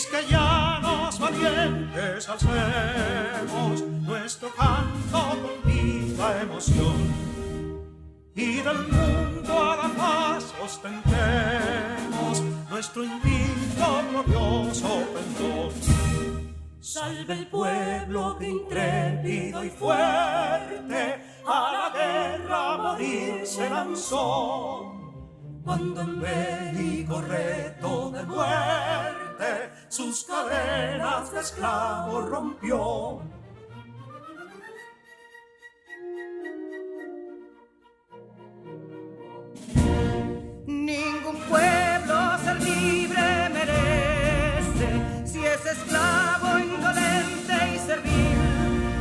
quisqueyanos valientes alcemos nuestro canto con viva emoción, y del mundo a la paz ostentemos nuestro invicto glorioso pendón. Salve el pueblo que intrépido y fuerte a la guerra a morir se lanzó, cuando en bélico reto de muerte sus cadenas de esclavos rompió. Ningún pueblo ser libre merece si es esclavo, indolente y servil.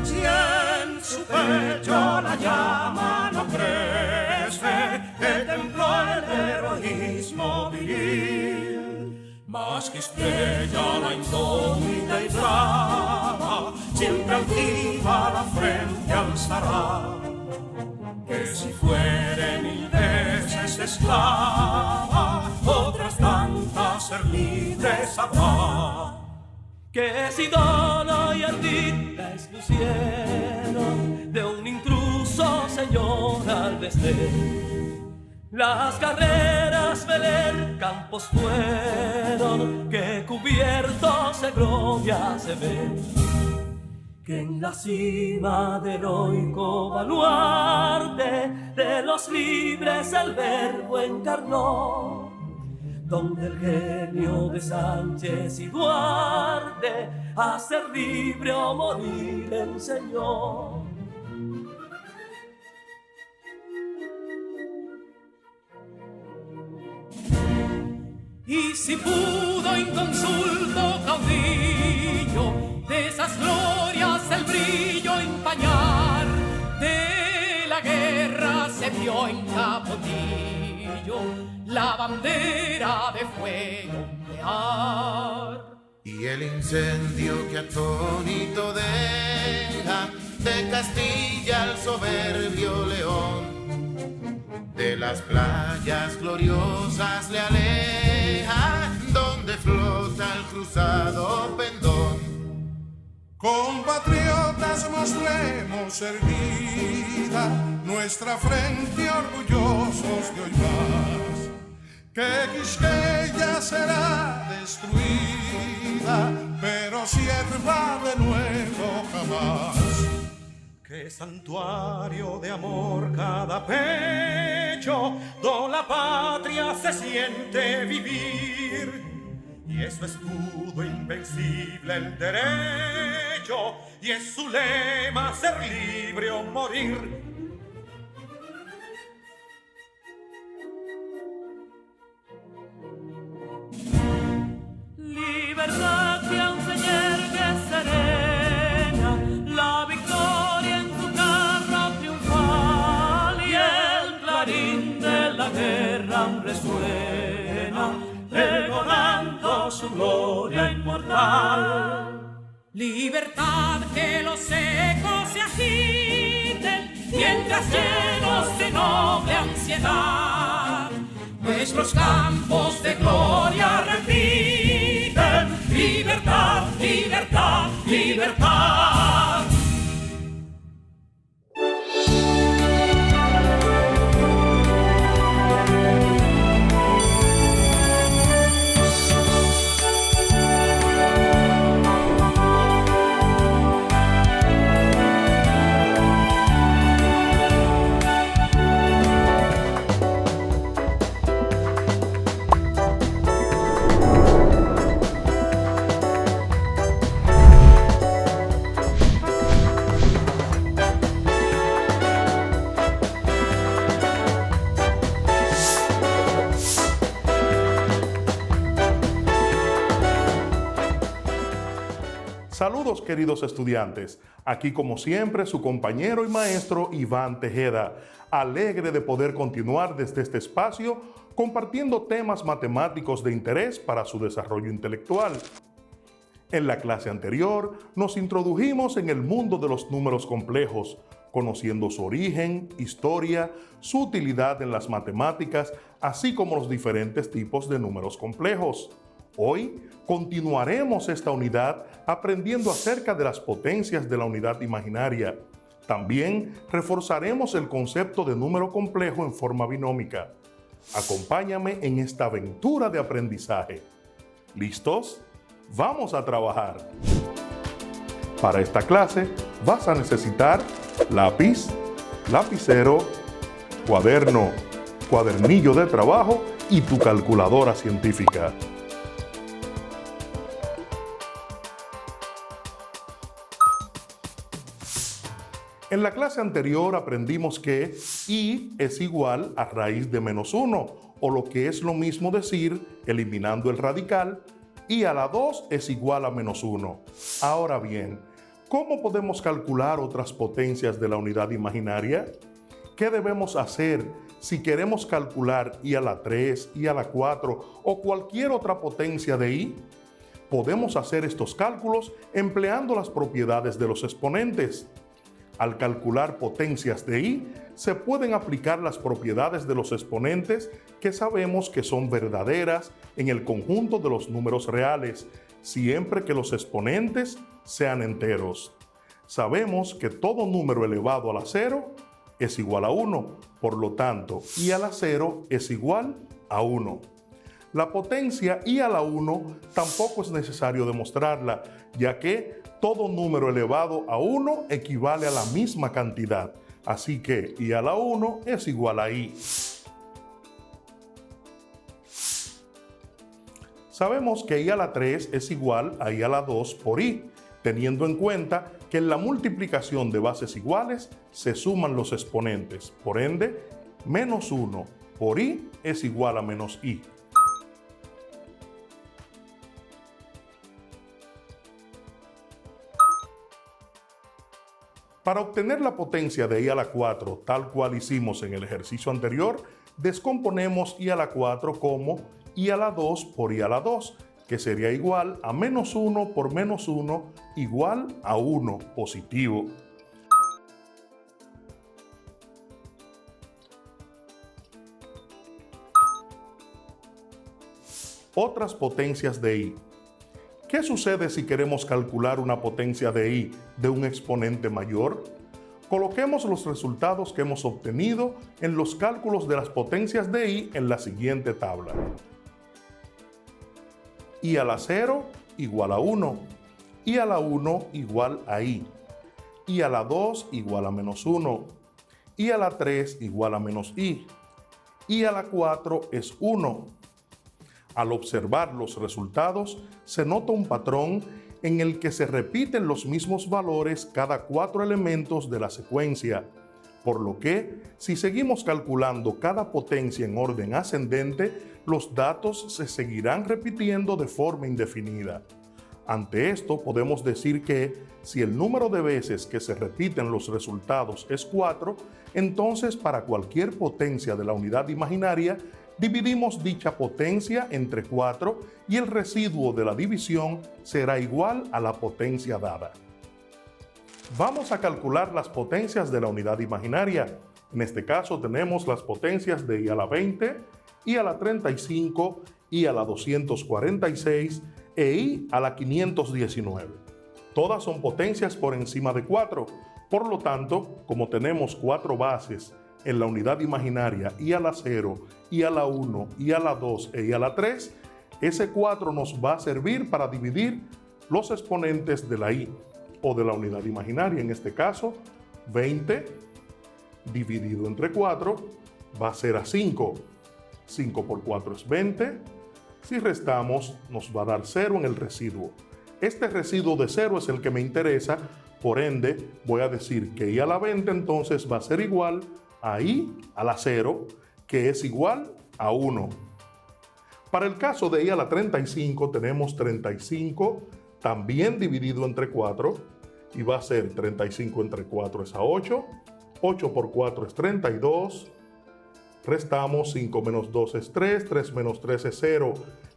Si en su pecho la llama no crece, que templó el heroísmo viril, más que estrella la indómita y brava, siempre altiva la frente alzará, que si fuere 1000 veces esclava, otras tantas ser libre sabrá. Que si Dona y Ardita expusieron de un intruso señor al desdén, las carreras veler campos fueron que cubiertos de gloria se ven, que en la cima del heroico baluarte de los libres el verbo encarnó, donde el genio de Sánchez y Duarte a ser libre o morir enseñó. Y si pudo inconsulto caudillo de esas glorias el brillo empañar, de la guerra se vio en Capotillo la bandera de fuego ondear. Y el incendio que atónito deja de Castilla al soberbio león, de las playas gloriosas le aleja, donde flota el cruzado pendón. Compatriotas, mostremos erguida nuestra frente orgullosos de hoy más, que Quisqueya será destruida, pero sierva de nuevo jamás. Que santuario de amor cada pecho, do la patria se siente vivir, y es su escudo invencible el derecho, y es su lema ser libre o morir. Libertad que aún se yergue serena, la victoria en su carro triunfal, y el clarín de la guerra resuena, pregonando su gloria inmortal. Libertad, que los ecos se agiten mientras llenos de noble ansiedad nuestros campos de gloria repiten. Libertad, libertad, libertad. Saludos queridos estudiantes, aquí como siempre su compañero y maestro Iván Tejeda, alegre de poder continuar desde este espacio compartiendo temas matemáticos de interés para su desarrollo intelectual. En la clase anterior nos introdujimos en el mundo de los números complejos, conociendo su origen, historia, su utilidad en las matemáticas, así como los diferentes tipos de números complejos. Hoy continuaremos esta unidad aprendiendo acerca de las potencias de la unidad imaginaria. También reforzaremos el concepto de número complejo en forma binómica. Acompáñame en esta aventura de aprendizaje. ¿Listos? ¡Vamos a trabajar! Para esta clase vas a necesitar lápiz, lapicero, cuaderno, cuadernillo de trabajo y tu calculadora científica. En la clase anterior aprendimos que i es igual a raíz de menos 1, o lo que es lo mismo decir, eliminando el radical, i a la 2 es igual a menos 1. Ahora bien, ¿cómo podemos calcular otras potencias de la unidad imaginaria? ¿Qué debemos hacer si queremos calcular i a la 3, i a la 4 o cualquier otra potencia de i? Podemos hacer estos cálculos empleando las propiedades de los exponentes. Al calcular potencias de i, se pueden aplicar las propiedades de los exponentes que sabemos que son verdaderas en el conjunto de los números reales, siempre que los exponentes sean enteros. Sabemos que todo número elevado a la 0 es igual a 1, por lo tanto, i a la 0 es igual a 1. La potencia i a la 1 tampoco es necesario demostrarla, ya que todo número elevado a 1 equivale a la misma cantidad, así que i a la 1 es igual a i. Sabemos que i a la 3 es igual a i a la 2 por i, teniendo en cuenta que en la multiplicación de bases iguales se suman los exponentes. Por ende, menos 1 por i es igual a menos i. Para obtener la potencia de i a la 4, tal cual hicimos en el ejercicio anterior, descomponemos i a la 4 como i a la 2 por i a la 2, que sería igual a menos 1 por menos 1 igual a 1 positivo. Otras potencias de i. ¿Qué sucede si queremos calcular una potencia de i de un exponente mayor? Coloquemos los resultados que hemos obtenido en los cálculos de las potencias de i en la siguiente tabla. I a la 0 igual a 1, i a la 1 igual a i a la 2 igual a menos 1, i a la 3 igual a menos i a la 4 es 1. Al observar los resultados, se nota un patrón en el que se repiten los mismos valores cada 4 elementos de la secuencia, por lo que, si seguimos calculando cada potencia en orden ascendente, los datos se seguirán repitiendo de forma indefinida. Ante esto, podemos decir que, si el número de veces que se repiten los resultados es 4, entonces para cualquier potencia de la unidad imaginaria, dividimos dicha potencia entre 4 y el residuo de la división será igual a la potencia dada. Vamos a calcular las potencias de la unidad imaginaria. En este caso tenemos las potencias de i a la 20, i a la 35, i a la 246 e i a la 519. Todas son potencias por encima de 4. Por lo tanto, como tenemos 4 bases en la unidad imaginaria i a la 0, i a la 1, i a la 2 e i a la 3, ese 4 nos va a servir para dividir los exponentes de la i o de la unidad imaginaria. En este caso, 20 dividido entre 4 va a ser a 5. 5 por 4 es 20. Si restamos, nos va a dar 0 en el residuo. Este residuo de 0 es el que me interesa, por ende, voy a decir que i a la 20 entonces va a ser igual a i a la 0, que es igual a 1. Para el caso de i a la 35 tenemos 35 también dividido entre 4 y va a ser 35 entre 4 es a 8, 8 por 4 es 32, restamos 5 menos 2 es 3, 3 menos 3 es 0,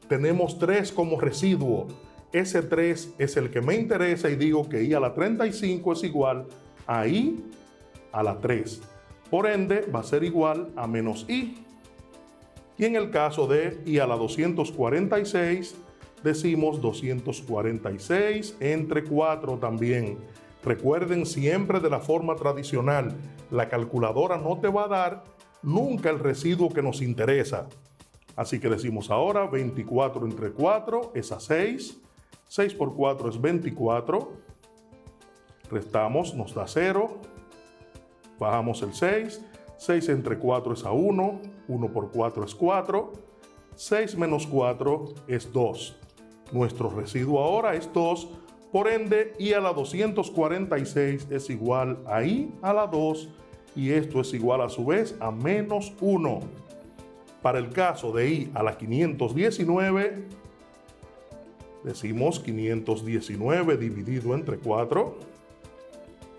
tenemos 3 como residuo, ese 3 es el que me interesa y digo que i a la 35 es igual a i a la 3. Por ende, va a ser igual a menos i. Y en el caso de i a la 246, decimos 246 entre 4 también. Recuerden siempre de la forma tradicional, la calculadora no te va a dar nunca el residuo que nos interesa. Así que decimos ahora 24 entre 4 es a 6, 6 por 4 es 24, restamos, nos da 0, bajamos el 6, 6 entre 4 es a 1, 1 por 4 es 4, 6 menos 4 es 2. Nuestro residuo ahora es 2, por ende, i a la 246 es igual a i a la 2, y esto es igual a su vez a menos 1. Para el caso de i a la 519, decimos 519 dividido entre 4,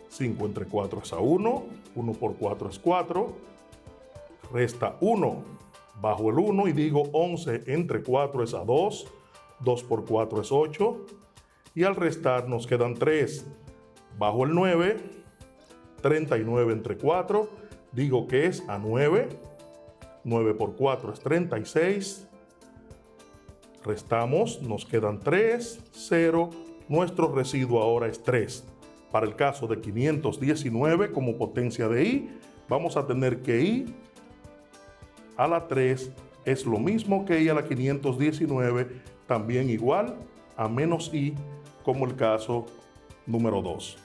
5 entre 4 es a 1, 1 por 4 es 4, resta 1, bajo el 1 y digo 11 entre 4 es a 2, 2 por 4 es 8, y al restar nos quedan 3, bajo el 9, 39 entre 4, digo que es a 9, 9 por 4 es 36, restamos, nos quedan 3, 0, nuestro residuo ahora es 3. Para el caso de 519 como potencia de i, vamos a tener que i a la 3 es lo mismo que i a la 519, también igual a menos i, como el caso número 2.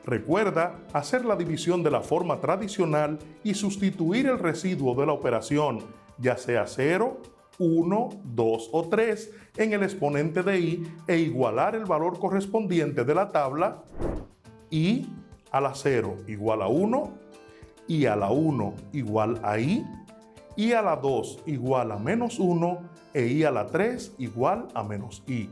Recuerda hacer la división de la forma tradicional y sustituir el residuo de la operación, ya sea 0, 1, 2 o 3, en el exponente de i e igualar el valor correspondiente de la tabla. I a la 0 igual a 1, i a la 1 igual a i a la 2 igual a menos 1 e i a la 3 igual a menos i.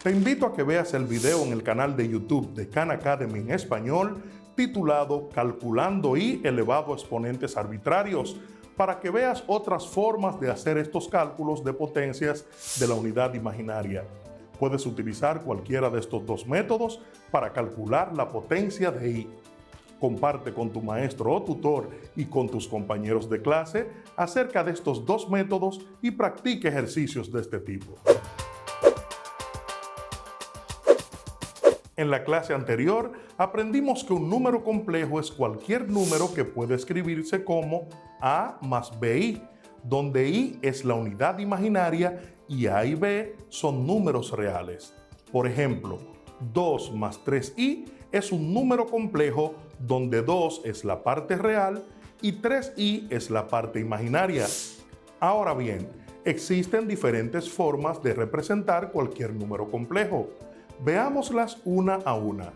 Te invito a que veas el video en el canal de YouTube de Khan Academy en español titulado Calculando i elevado a exponentes arbitrarios, para que veas otras formas de hacer estos cálculos de potencias de la unidad imaginaria. Puedes utilizar cualquiera de estos dos métodos para calcular la potencia de i. Comparte con tu maestro o tutor y con tus compañeros de clase acerca de estos dos métodos y practique ejercicios de este tipo. En la clase anterior aprendimos que un número complejo es cualquier número que puede escribirse como a más bi, donde i es la unidad imaginaria y a y b son números reales. Por ejemplo, 2 más 3i es un número complejo donde 2 es la parte real y 3i es la parte imaginaria. Ahora bien, existen diferentes formas de representar cualquier número complejo. Veámoslas una a una.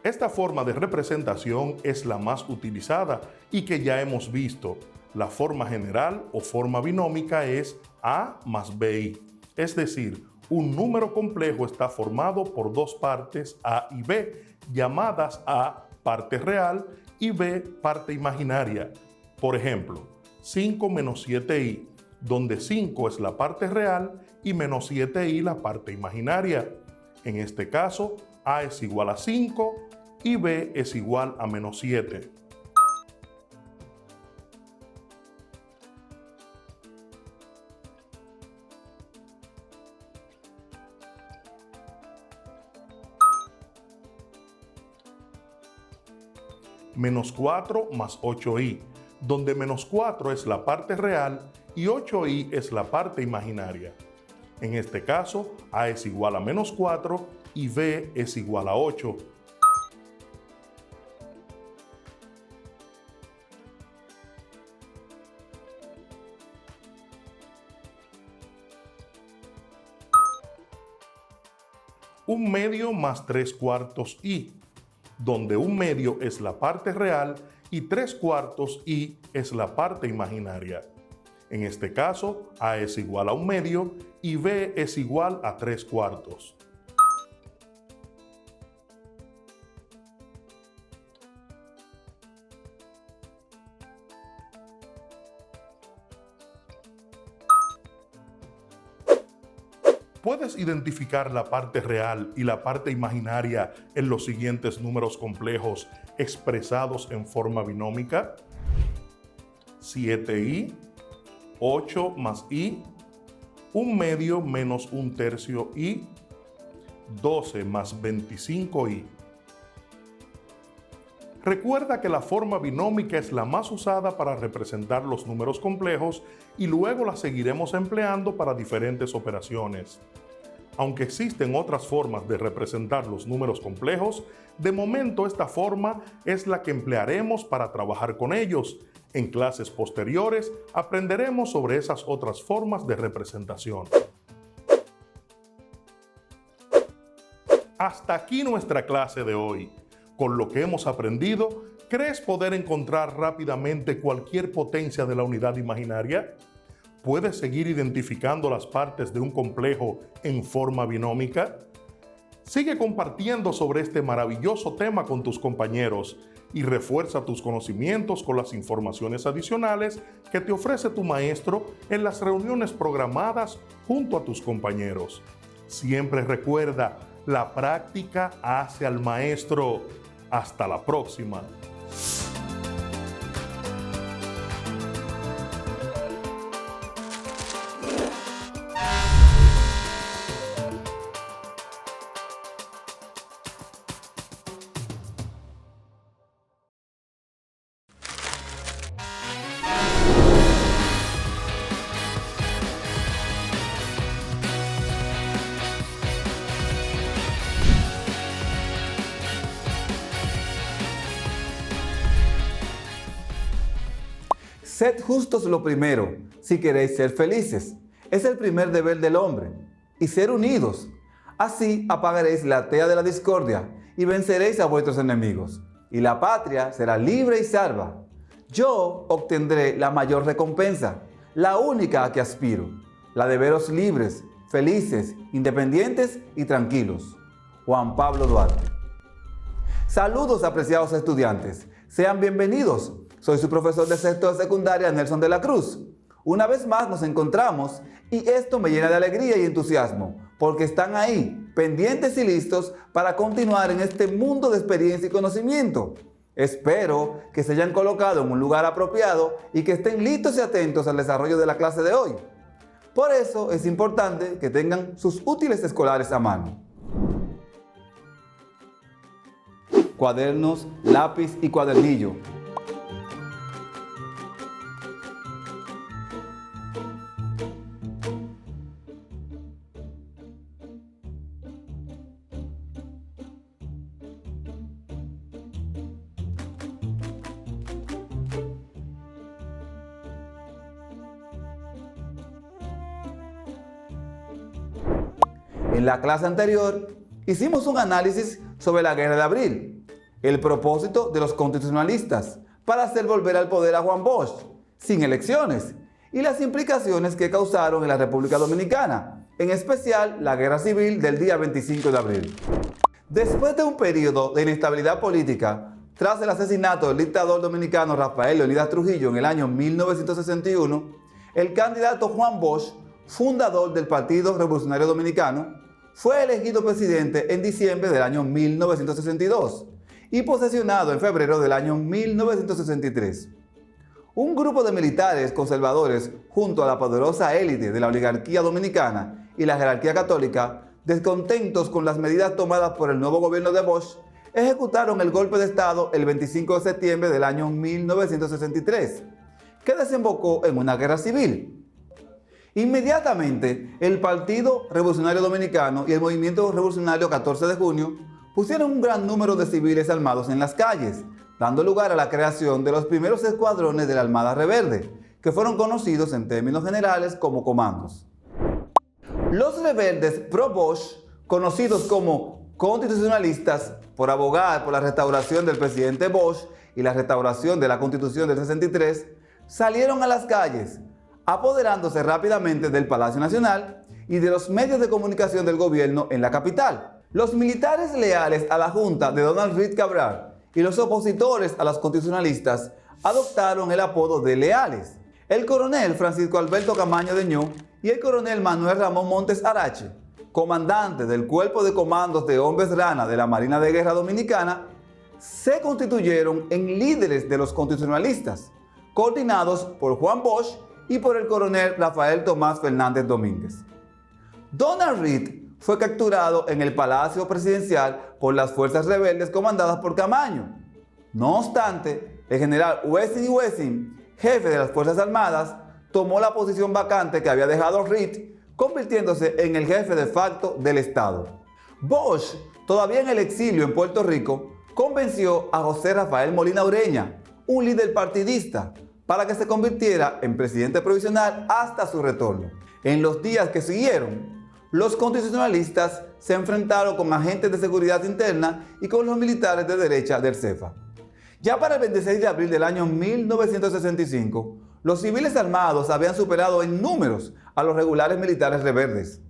Esta forma de representación es la más utilizada y que ya hemos visto. La forma general o forma binómica es a más bi, es decir, un número complejo está formado por dos partes a y b, llamadas a parte real y b parte imaginaria. Por ejemplo, 5 menos 7i, donde 5 es la parte real y menos 7i la parte imaginaria. En este caso, a es igual a 5 y b es igual a menos 7. Menos 4 más 8i, donde menos 4 es la parte real y 8i es la parte imaginaria. En este caso, a es igual a menos 4 y b es igual a 8. Un medio más 3/4 i, donde un medio es la parte real y 3/4 i es la parte imaginaria. En este caso, a es igual a un medio y b es igual a 3/4. ¿Puedes identificar la parte real y la parte imaginaria en los siguientes números complejos expresados en forma binómica? 7i, 8 más i 1 medio menos 1 tercio y 12 más 25i. Recuerda que la forma binómica es la más usada para representar los números complejos y luego la seguiremos empleando para diferentes operaciones. Aunque existen otras formas de representar los números complejos, de momento esta forma es la que emplearemos para trabajar con ellos. En clases posteriores aprenderemos sobre esas otras formas de representación. Hasta aquí nuestra clase de hoy. Con lo que hemos aprendido, ¿crees poder encontrar rápidamente cualquier potencia de la unidad imaginaria? ¿Puedes seguir identificando las partes de un complejo en forma binómica? Sigue compartiendo sobre este maravilloso tema con tus compañeros y refuerza tus conocimientos con las informaciones adicionales que te ofrece tu maestro en las reuniones programadas junto a tus compañeros. Siempre recuerda, la práctica hace al maestro. Hasta la próxima. Sed justos lo primero, si queréis ser felices. Es el primer deber del hombre. Y ser unidos. Así apagaréis la tea de la discordia y venceréis a vuestros enemigos. Y la patria será libre y salva. Yo obtendré la mayor recompensa, la única a que aspiro, la de veros libres, felices, independientes y tranquilos. Juan Pablo Duarte. Saludos, apreciados estudiantes. Sean bienvenidos. Soy su profesor de sexto de secundaria, Nelson de la Cruz. Una vez más nos encontramos y esto me llena de alegría y entusiasmo, porque están ahí, pendientes y listos para continuar en este mundo de experiencia y conocimiento. Espero que se hayan colocado en un lugar apropiado y que estén listos y atentos al desarrollo de la clase de hoy. Por eso es importante que tengan sus útiles escolares a mano. Cuadernos, lápiz y cuadernillo. En la clase anterior hicimos un análisis sobre la Guerra de Abril, el propósito de los constitucionalistas para hacer volver al poder a Juan Bosch sin elecciones y las implicaciones que causaron en la República Dominicana, en especial la Guerra Civil del día 25 de abril. Después de un periodo de inestabilidad política, tras el asesinato del dictador dominicano Rafael Leónidas Trujillo en el año 1961, el candidato Juan Bosch, fundador del Partido Revolucionario Dominicano, fue elegido presidente en diciembre del año 1962 y posesionado en febrero del año 1963. Un grupo de militares conservadores junto a la poderosa élite de la oligarquía dominicana y la jerarquía católica, descontentos con las medidas tomadas por el nuevo gobierno de Bosch, ejecutaron el golpe de Estado el 25 de septiembre del año 1963, que desembocó en una guerra civil. Inmediatamente, el Partido Revolucionario Dominicano y el Movimiento Revolucionario 14 de junio pusieron un gran número de civiles armados en las calles, dando lugar a la creación de los primeros escuadrones de la Armada Reverde, que fueron conocidos en términos generales como comandos. Los rebeldes pro-Bosch, conocidos como constitucionalistas por abogar por la restauración del presidente Bosch y la restauración de la Constitución del 63, salieron a las calles, apoderándose rápidamente del Palacio Nacional y de los medios de comunicación del gobierno en la capital. Los militares leales a la junta de Donald Reed Cabral y los opositores a los constitucionalistas adoptaron el apodo de leales. El coronel Francisco Alberto Camaño Deñó y el coronel Manuel Ramón Montes Arache, comandante del Cuerpo de Comandos de Hombres Rana de la Marina de Guerra Dominicana, se constituyeron en líderes de los constitucionalistas, coordinados por Juan Bosch y por el coronel Rafael Tomás Fernández Domínguez. Donald Reed fue capturado en el Palacio Presidencial por las fuerzas rebeldes comandadas por Camaño. No obstante, el general Wessing Wessing, jefe de las Fuerzas Armadas, tomó la posición vacante que había dejado Reed, convirtiéndose en el jefe de facto del Estado. Bosch, todavía en el exilio en Puerto Rico, convenció a José Rafael Molina Ureña, un líder partidista, para que se convirtiera en presidente provisional hasta su retorno. En los días que siguieron, los constitucionalistas se enfrentaron con agentes de seguridad interna y con los militares de derecha del CEFA. Ya para el 26 de abril del año 1965, los civiles armados habían superado en números a los regulares militares rebeldes.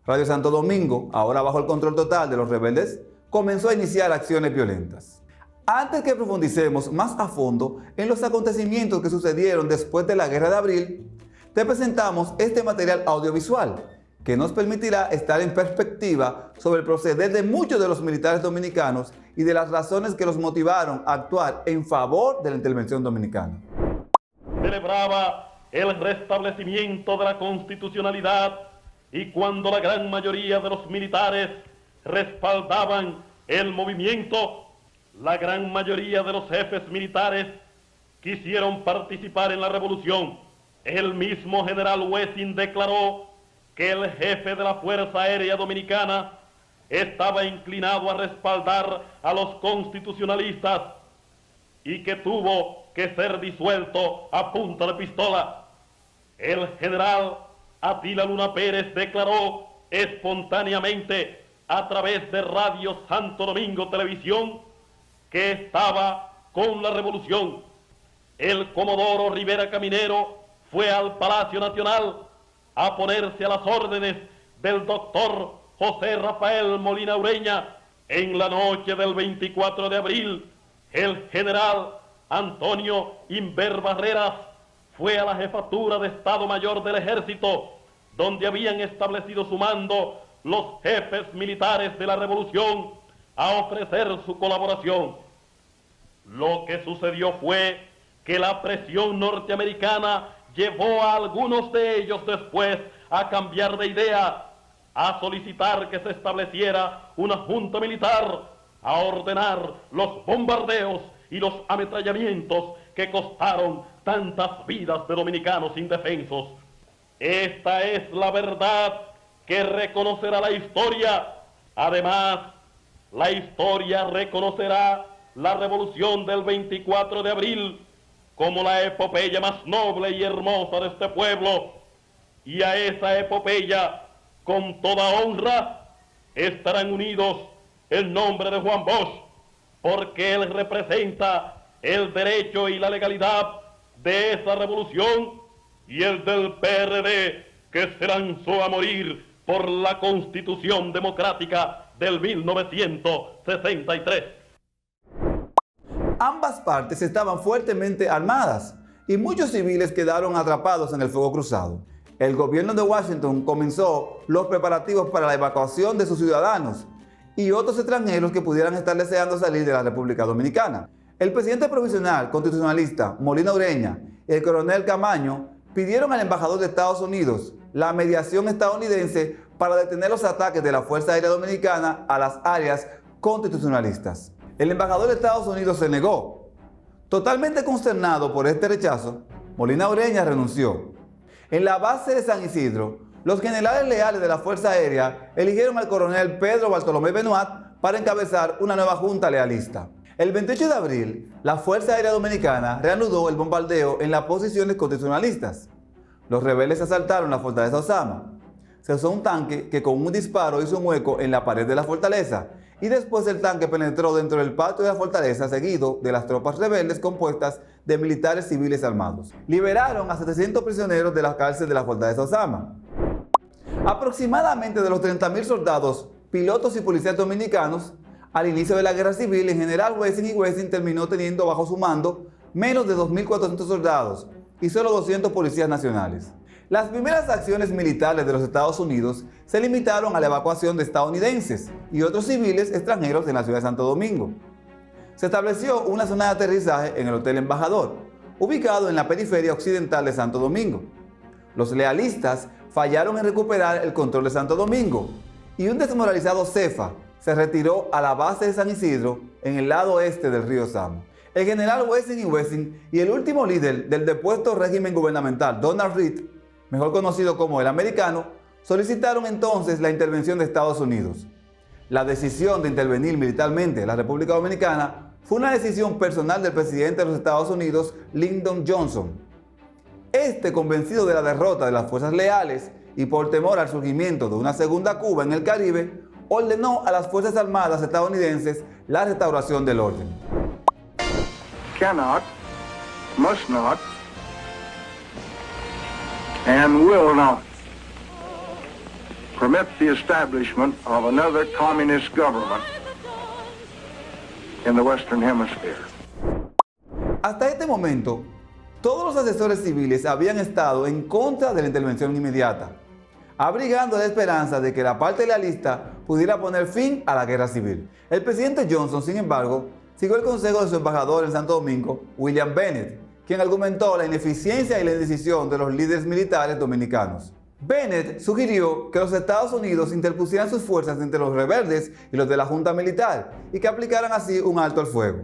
Radio Santo Domingo, ahora bajo el control total de los rebeldes, comenzó a iniciar acciones violentas. Antes que profundicemos más a fondo en los acontecimientos que sucedieron después de la Guerra de Abril, te presentamos este material audiovisual que nos permitirá estar en perspectiva sobre el proceder de muchos de los militares dominicanos y de las razones que los motivaron a actuar en favor de la intervención dominicana. Celebraba el restablecimiento de la constitucionalidad y cuando la gran mayoría de los militares respaldaban el movimiento, la gran mayoría de los jefes militares quisieron participar en la revolución. El mismo general Wessing declaró que el jefe de la Fuerza Aérea Dominicana estaba inclinado a respaldar a los constitucionalistas y que tuvo que ser disuelto a punta de pistola. El general Atila Luna Pérez declaró espontáneamente a través de Radio Santo Domingo Televisión que estaba con la revolución. El comodoro Rivera Caminero fue al Palacio Nacional a ponerse a las órdenes del doctor José Rafael Molina Ureña. En la noche del 24 de abril, el general Antonio Inver Barreras fue a la jefatura de Estado Mayor del Ejército, donde habían establecido su mando los jefes militares de la revolución, a ofrecer su colaboración. Lo que sucedió fue que la presión norteamericana llevó a algunos de ellos después a cambiar de idea, a solicitar que se estableciera una junta militar, a ordenar los bombardeos y los ametrallamientos que costaron tantas vidas de dominicanos indefensos. Esta es la verdad que reconocerá la historia. Además, la historia reconocerá la revolución del 24 de abril como la epopeya más noble y hermosa de este pueblo, y a esa epopeya, con toda honra, estarán unidos el nombre de Juan Bosch, porque él representa el derecho y la legalidad de esa revolución, y el del PRD, que se lanzó a morir por la Constitución Democrática del 1963. Ambas partes estaban fuertemente armadas y muchos civiles quedaron atrapados en el fuego cruzado. El gobierno de Washington comenzó los preparativos para la evacuación de sus ciudadanos y otros extranjeros que pudieran estar deseando salir de la República Dominicana. El presidente provisional constitucionalista Molina Ureña y el coronel Camaño pidieron al embajador de Estados Unidos la mediación estadounidense para detener los ataques de la Fuerza Aérea Dominicana a las áreas constitucionalistas. El embajador de Estados Unidos se negó. Totalmente consternado por este rechazo, Molina Ureña renunció. En la base de San Isidro, los generales leales de la Fuerza Aérea eligieron al coronel Pedro Bartolomé Benoit para encabezar una nueva junta lealista. El 28 de abril, la Fuerza Aérea Dominicana reanudó el bombardeo en las posiciones constitucionalistas. Los rebeldes asaltaron la fortaleza Osama. Se usó un tanque que con un disparo hizo un hueco en la pared de la fortaleza y después el tanque penetró dentro del patio de la fortaleza seguido de las tropas rebeldes compuestas de militares civiles armados. Liberaron a 700 prisioneros de la cárcel de la fortaleza Osama. Aproximadamente de los 30.000 soldados, pilotos y policías dominicanos, al inicio de la guerra civil, el general Wessing terminó teniendo bajo su mando menos de 2.400 soldados y solo 200 policías nacionales. Las primeras acciones militares de los Estados Unidos se limitaron a la evacuación de estadounidenses y otros civiles extranjeros en la ciudad de Santo Domingo. Se estableció una zona de aterrizaje en el Hotel Embajador, ubicado en la periferia occidental de Santo Domingo. Los lealistas fallaron en recuperar el control de Santo Domingo y un desmoralizado Cefa se retiró a la base de San Isidro en el lado oeste del río Samo. El general Wessing y el último líder del depuesto régimen gubernamental, Donald Reed, mejor conocido como el americano, solicitaron entonces la intervención de Estados Unidos. La decisión de intervenir militarmente en la República Dominicana fue una decisión personal del presidente de los Estados Unidos, Lyndon Johnson. Este, convencido de la derrota de las fuerzas leales y por temor al surgimiento de una segunda Cuba en el Caribe, ordenó a las Fuerzas Armadas estadounidenses la restauración del orden. Cannot, must not, and will not permit the establishment of another communist government in the Western Hemisphere. Hasta este momento, todos los asesores civiles habían estado en contra de la intervención inmediata, abrigando la esperanza de que la parte lealista pudiera poner fin a la guerra civil. El presidente Johnson, sin embargo, siguió el consejo de su embajador en Santo Domingo, William Bennett, quien argumentó la ineficiencia y la indecisión de los líderes militares dominicanos. Bennett sugirió que los Estados Unidos interpusieran sus fuerzas entre los rebeldes y los de la Junta Militar y que aplicaran así un alto al fuego.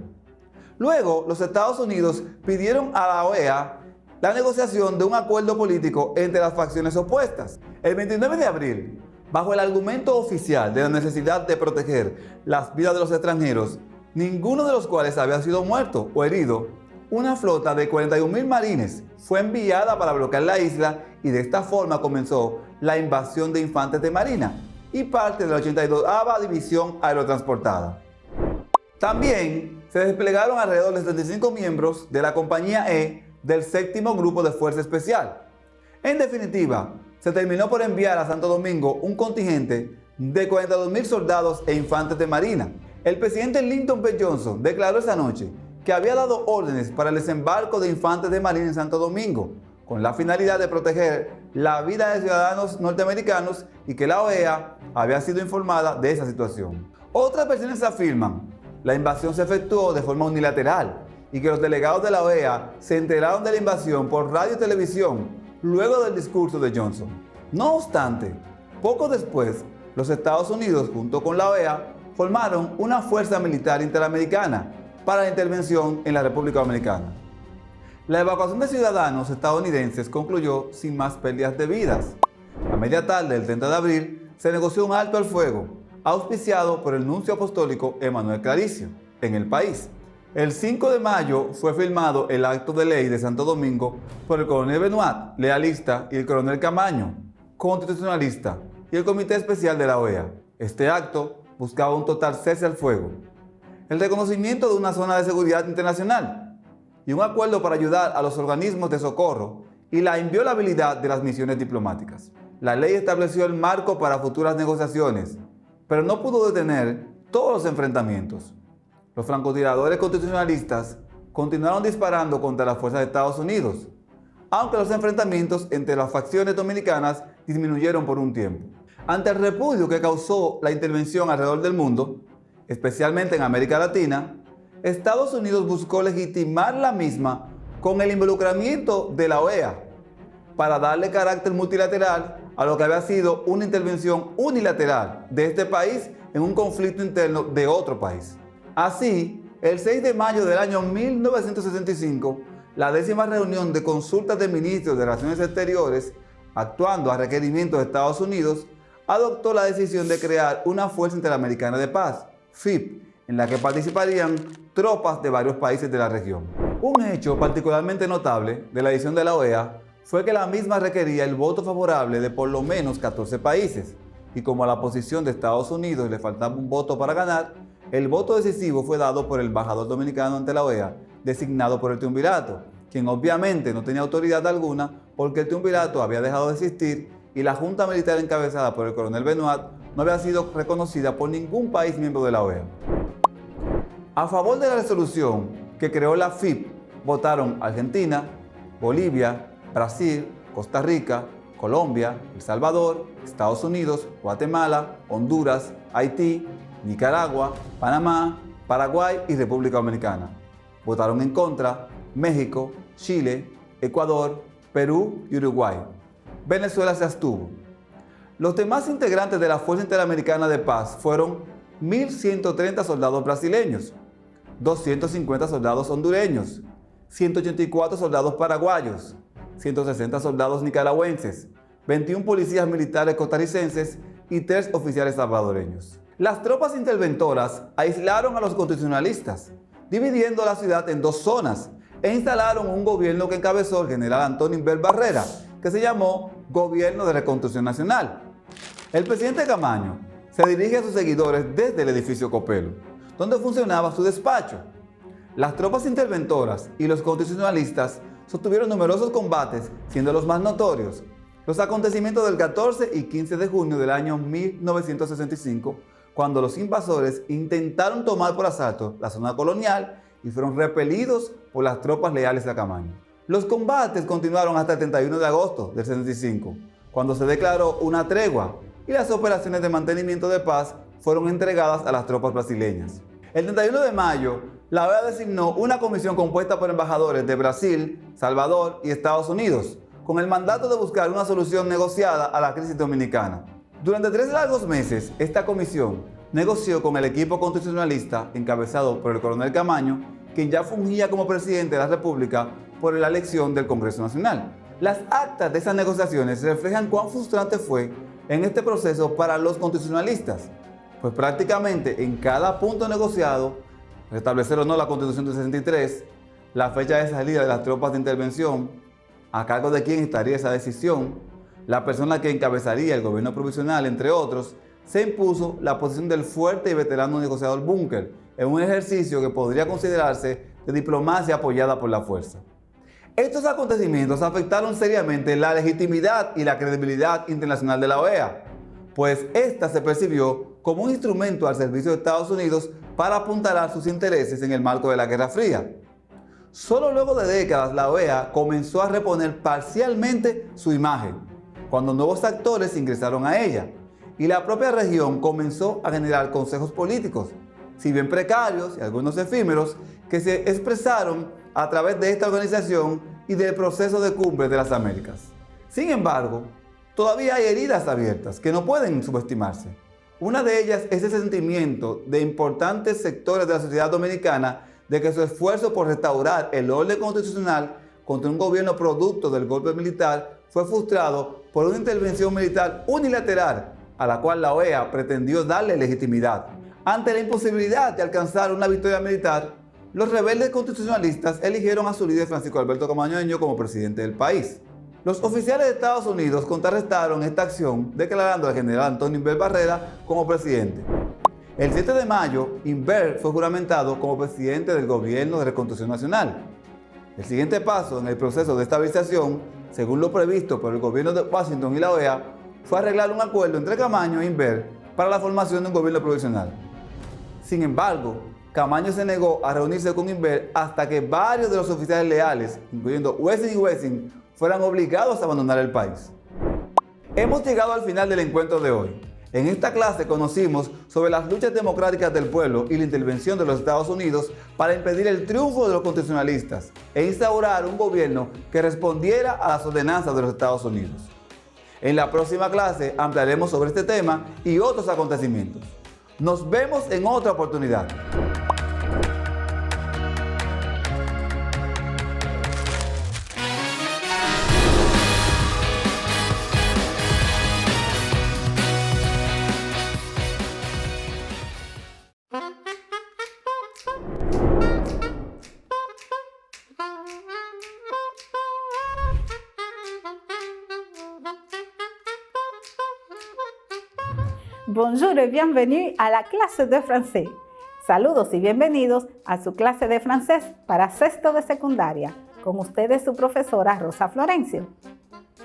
Luego, los Estados Unidos pidieron a la OEA la negociación de un acuerdo político entre las facciones opuestas. El 29 de abril, bajo el argumento oficial de la necesidad de proteger las vidas de los extranjeros, ninguno de los cuales había sido muerto o herido, una flota de 41,000 marines fue enviada para bloquear la isla y de esta forma comenzó la invasión de infantes de marina y parte de la 82ª División Aerotransportada. También se desplegaron alrededor de 75 miembros de la Compañía E del 7º Grupo de Fuerza Especial. En definitiva, se terminó por enviar a Santo Domingo un contingente de 42,000 soldados e infantes de marina. El presidente Lyndon B. Johnson declaró esa noche que había dado órdenes para el desembarco de infantes de marina en Santo Domingo, con la finalidad de proteger la vida de ciudadanos norteamericanos y que la OEA había sido informada de esa situación. Otras versiones afirman la invasión se efectuó de forma unilateral y que los delegados de la OEA se enteraron de la invasión por radio y televisión luego del discurso de Johnson. No obstante, poco después, los Estados Unidos junto con la OEA formaron una fuerza militar interamericana para la intervención en la República Dominicana. La evacuación de ciudadanos estadounidenses concluyó sin más pérdidas de vidas. A media tarde del 30 de abril se negoció un alto al fuego, auspiciado por el nuncio apostólico Emanuel Claricio, en el país. El 5 de mayo fue firmado el acto de ley de Santo Domingo por el coronel Benoit, lealista, y el coronel Camaño, constitucionalista, y el Comité Especial de la OEA. Este acto buscaba un total cese al fuego, el reconocimiento de una zona de seguridad internacional y un acuerdo para ayudar a los organismos de socorro y la inviolabilidad de las misiones diplomáticas. La ley estableció el marco para futuras negociaciones, pero no pudo detener todos los enfrentamientos. Los francotiradores constitucionalistas continuaron disparando contra las fuerzas de Estados Unidos, aunque los enfrentamientos entre las facciones dominicanas disminuyeron por un tiempo. Ante el repudio que causó la intervención alrededor del mundo, especialmente en América Latina, Estados Unidos buscó legitimar la misma con el involucramiento de la OEA para darle carácter multilateral a lo que había sido una intervención unilateral de este país en un conflicto interno de otro país. Así, el 6 de mayo del año 1965, la 10ª reunión de consultas de ministros de Relaciones Exteriores, actuando a requerimiento de Estados Unidos, adoptó la decisión de crear una Fuerza Interamericana de Paz, FIP, en la que participarían tropas de varios países de la región. Un hecho particularmente notable de la edición de la OEA fue que la misma requería el voto favorable de por lo menos 14 países, y como a la posición de Estados Unidos le faltaba un voto para ganar, el voto decisivo fue dado por el embajador dominicano ante la OEA, designado por el triunvirato, quien obviamente no tenía autoridad alguna porque el triunvirato había dejado de existir y la junta militar encabezada por el coronel Benoit no había sido reconocida por ningún país miembro de la OEA. A favor de la resolución que creó la FIP votaron Argentina, Bolivia, Brasil, Costa Rica, Colombia, El Salvador, Estados Unidos, Guatemala, Honduras, Haití, Nicaragua, Panamá, Paraguay y República Dominicana. Votaron en contra México, Chile, Ecuador, Perú y Uruguay. Venezuela se abstuvo. Los demás integrantes de la Fuerza Interamericana de Paz fueron 1.130 soldados brasileños, 250 soldados hondureños, 184 soldados paraguayos, 160 soldados nicaragüenses, 21 policías militares costarricenses y 3 oficiales salvadoreños. Las tropas interventoras aislaron a los constitucionalistas, dividiendo la ciudad en 2 zonas e instalaron un gobierno que encabezó el general Antonio Inver Barrera, que se llamó Gobierno de Reconstrucción Nacional. El presidente Camaño se dirige a sus seguidores desde el edificio Copelo, donde funcionaba su despacho. Las tropas interventoras y los constitucionalistas sostuvieron numerosos combates, siendo los más notorios los acontecimientos del 14 y 15 de junio del año 1965, cuando los invasores intentaron tomar por asalto la zona colonial y fueron repelidos por las tropas leales a Camaño. Los combates continuaron hasta el 31 de agosto del 65, cuando se declaró una tregua y las operaciones de mantenimiento de paz fueron entregadas a las tropas brasileñas. El 31 de mayo, la OEA designó una comisión compuesta por embajadores de Brasil, Salvador y Estados Unidos, con el mandato de buscar una solución negociada a la crisis dominicana. Durante 3 largos meses, esta comisión negoció con el equipo constitucionalista encabezado por el coronel Camaño, quien ya fungía como presidente de la República por la elección del Congreso Nacional. Las actas de esas negociaciones reflejan cuán frustrante fue en este proceso para los constitucionalistas, pues prácticamente en cada punto negociado, restablecer o no la Constitución del 63, la fecha de salida de las tropas de intervención, a cargo de quién estaría esa decisión, la persona que encabezaría el gobierno provisional, entre otros, se impuso la posición del fuerte y veterano negociador Bunker, en un ejercicio que podría considerarse de diplomacia apoyada por la fuerza. Estos acontecimientos afectaron seriamente la legitimidad y la credibilidad internacional de la OEA, pues esta se percibió como un instrumento al servicio de Estados Unidos para apuntalar sus intereses en el marco de la Guerra Fría. Solo luego de décadas la OEA comenzó a reponer parcialmente su imagen, cuando nuevos actores ingresaron a ella, y la propia región comenzó a generar consejos políticos, si bien precarios y algunos efímeros, que se expresaron a través de esta organización y del proceso de Cumbre de las Américas. Sin embargo, todavía hay heridas abiertas que no pueden subestimarse. Una de ellas es el sentimiento de importantes sectores de la sociedad dominicana de que su esfuerzo por restaurar el orden constitucional contra un gobierno producto del golpe militar fue frustrado por una intervención militar unilateral a la cual la OEA pretendió darle legitimidad. Ante la imposibilidad de alcanzar una victoria militar, los rebeldes constitucionalistas eligieron a su líder Francisco Alberto Camaño como presidente del país. Los oficiales de Estados Unidos contrarrestaron esta acción declarando al general Antonio Inver Barrera como presidente. El 7 de mayo, Inver fue juramentado como presidente del Gobierno de Reconstrucción Nacional. El siguiente paso en el proceso de estabilización, según lo previsto por el gobierno de Washington y la OEA, fue arreglar un acuerdo entre Camaño e Inver para la formación de un gobierno provisional. Sin embargo, Camaño se negó a reunirse con Inver hasta que varios de los oficiales leales, incluyendo Wessing y Wessing, fueran obligados a abandonar el país. Hemos llegado al final del encuentro de hoy. En esta clase conocimos sobre las luchas democráticas del pueblo y la intervención de los Estados Unidos para impedir el triunfo de los constitucionalistas e instaurar un gobierno que respondiera a las ordenanzas de los Estados Unidos. En la próxima clase ampliaremos sobre este tema y otros acontecimientos. Nos vemos en otra oportunidad. Bonjour et bienvenue à la clase de français. Saludos y bienvenidos a su clase de francés para sexto de secundaria. Con ustedes su profesora Rosa Florencio.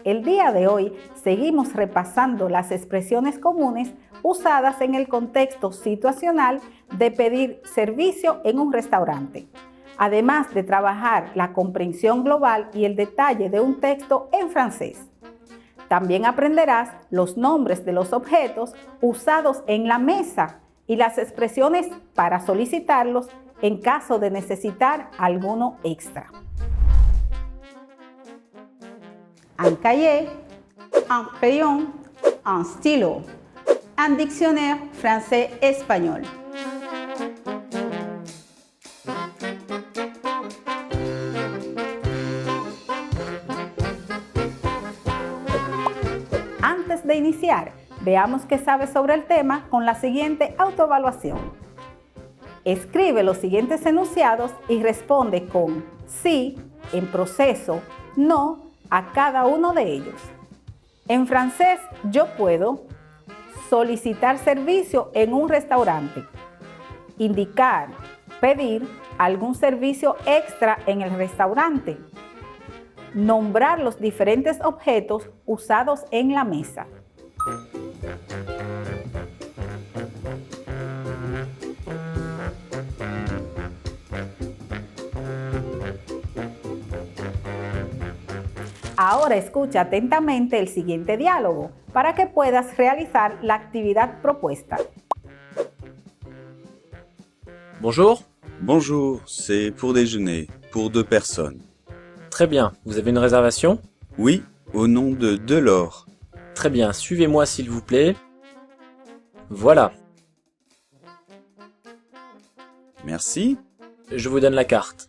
El día de hoy seguimos repasando las expresiones comunes usadas en el contexto situacional de pedir servicio en un restaurante, además de trabajar la comprensión global y el detalle de un texto en francés. También aprenderás los nombres de los objetos usados en la mesa y las expresiones para solicitarlos en caso de necesitar alguno extra. Un cahier, un crayon, un stylo, un dictionnaire français-espagnol. Antes de iniciar, veamos qué sabes sobre el tema con la siguiente autoevaluación. Escribe los siguientes enunciados y responde con sí, en proceso, no a cada uno de ellos. En francés, yo puedo solicitar servicio en un restaurante, indicar, pedir algún servicio extra en el restaurante, nombrar los diferentes objetos usados en la mesa. Ahora escucha atentamente el siguiente diálogo para que puedas realizar la actividad propuesta. Bonjour. Bonjour, c'est pour déjeuner, pour 2 personnes. Très bien, vous avez une réservation? Oui, au nom de Delors. Très bien, suivez-moi s'il vous plaît. Voilà. Merci. Je vous donne la carte.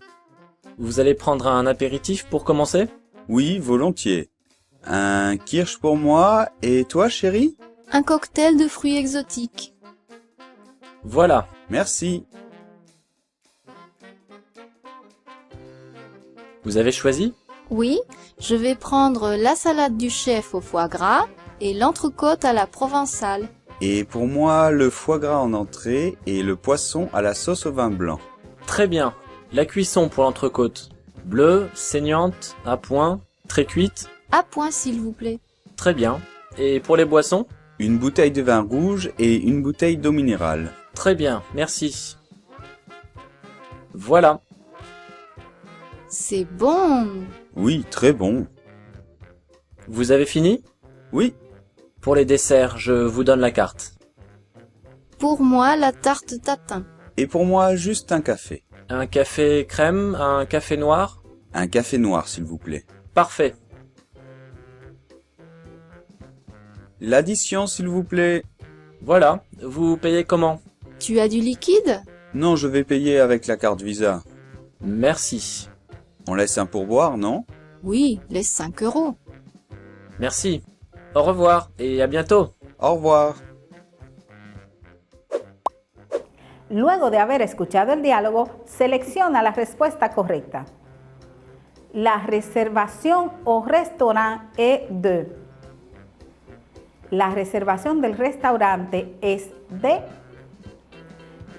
Vous allez prendre un apéritif pour commencer? Oui, volontiers. Un kirsch pour moi, et toi, chérie? Un cocktail de fruits exotiques. Voilà. Merci. Vous avez choisi? Oui, je vais prendre la salade du chef au foie gras et l'entrecôte à la provençale. Et pour moi, le foie gras en entrée et le poisson à la sauce au vin blanc. Très bien. La cuisson pour l'entrecôte. Bleue, saignante, à point, très cuite? À point, s'il vous plaît. Très bien. Et pour les boissons? Une bouteille de vin rouge et une bouteille d'eau minérale. Très bien, merci. Voilà. C'est bon. Oui, très bon. Vous avez fini? Oui. Pour les desserts, je vous donne la carte. Pour moi, la tarte tatin. Et pour moi, juste un café. Un café crème, un café noir? Un café noir, s'il vous plaît. Parfait. L'addition, s'il vous plaît. Voilà. Vous payez comment? Tu as du liquide? Non, je vais payer avec la carte Visa. Merci. On laisse un pourboire, non? Oui, les 5 €. Merci. Au revoir et à bientôt. Au revoir. Luego de haber escuchado el diálogo, selecciona la respuesta correcta. La réservation au restaurant est de. La reservación del restaurante es de.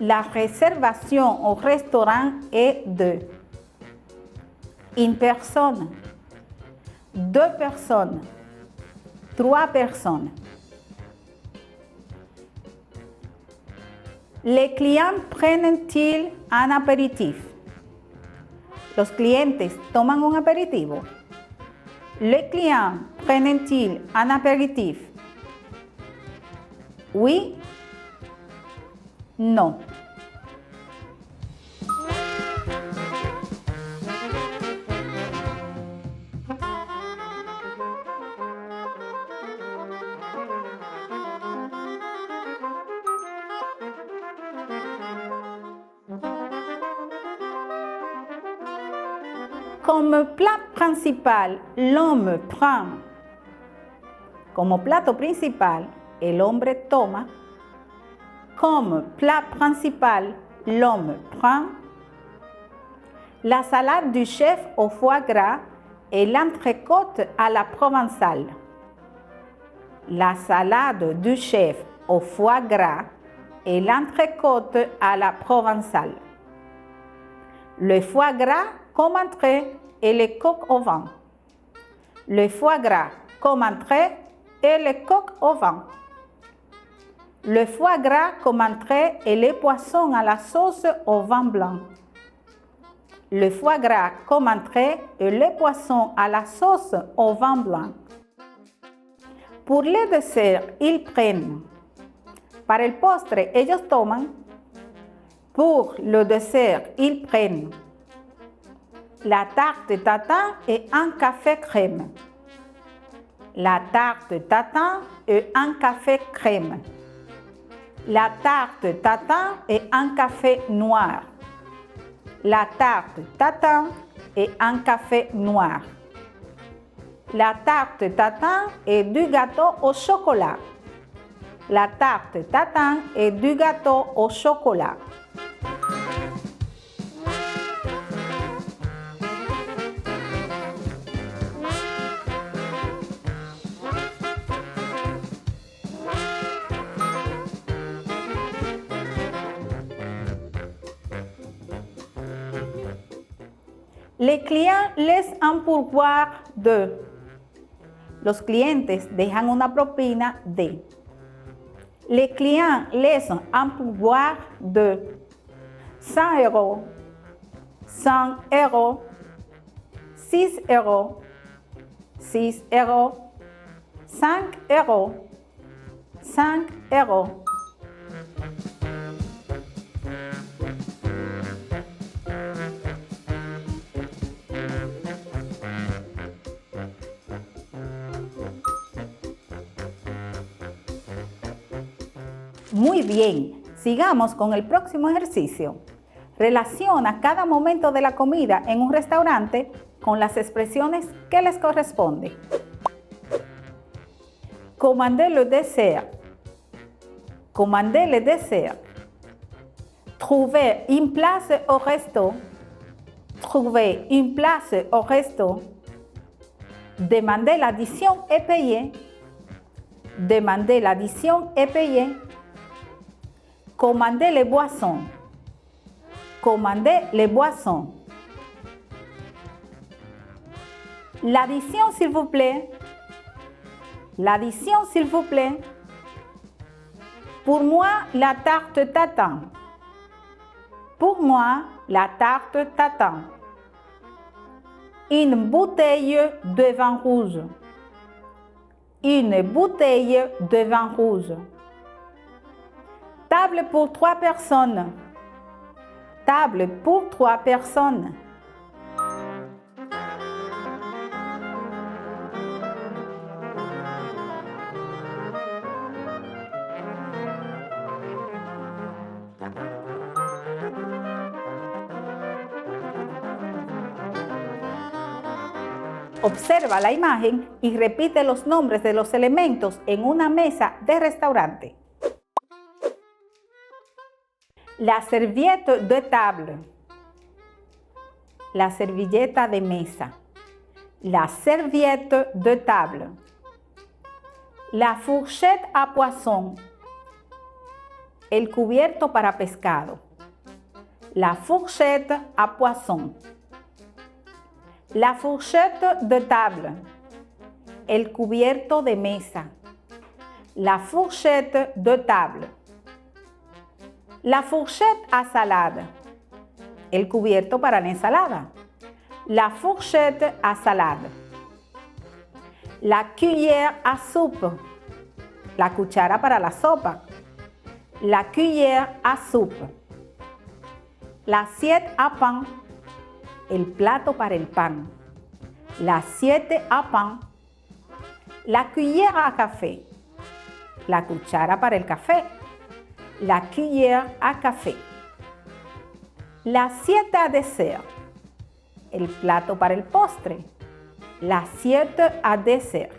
La réservation au restaurant est de. Une personne, 2 personnes, 3 personnes. Les clients prennent-ils un apéritif? Los clientes toman un aperitivo. Les clients prennent-ils un apéritif? Oui, no. Comme plat principal, l'homme prend. Como plato principal, el hombre toma. Comme plat principal, l'homme prend. La salade du chef au foie gras et l'entrecôte à la provençale. La salade du chef au foie gras et l'entrecôte à la provençale. Le foie gras comme entrée et les coques au vin. Le foie gras comme entrée et les coques au vin. Le foie gras comme entrée et les poissons à la sauce au vin blanc. Le foie gras comme entrée et les poissons à la sauce au vin blanc. Pour les desserts, ils prennent. Para el postre, ellos toman. Pour le dessert, ils prennent la tarte tatin et un café crème. la tarte tatin et un café crème. La tarte tatin et un café noir. La tarte tatin et un café noir. La tarte tatin et du gâteau au chocolat. La tarte tatin et du gâteau au chocolat. Les clients laissent un pourboire de. Los clientes dejan una propina de. Les clients laissent un pourboire de 100 euros, 100 euros, 6 euros, 6 euros, 5 euros, 5 euros. Muy bien, sigamos con el próximo ejercicio. Relaciona cada momento de la comida en un restaurante con las expresiones que les corresponden. Commander le dessert. Commander le dessert. Trouver une place au resto. Trouver une place au resto. Demander l'addition et payer. Demander l'addition et payer. Commander les boissons. Commander les boissons. L'addition, s'il vous plaît. L'addition, s'il vous plaît. Pour moi, la tarte tatin. Pour moi, la tarte tatin. Une bouteille de vin rouge. Une bouteille de vin rouge. Table pour 3 personnes. Table pour 3 personnes. Observa la imagen y repite los nombres de los elementos en una mesa de restaurante. La serviette de table. La servilleta de mesa. La serviette de table. La fourchette à poisson. El cubierto para pescado. La fourchette à poisson. La fourchette de table. El cubierto de mesa. La fourchette de table. La fourchette à salade. El cubierto para la ensalada. La fourchette à salade. La cuillère à soupe. La cuchara para la sopa. La cuillère à soupe. L'assiette à pain. El plato para el pan. L'assiette à pain. La cuillère à café. La cuchara para el café. La cuillère à café. L'assiette à dessert. El plato para el postre. L'assiette à dessert.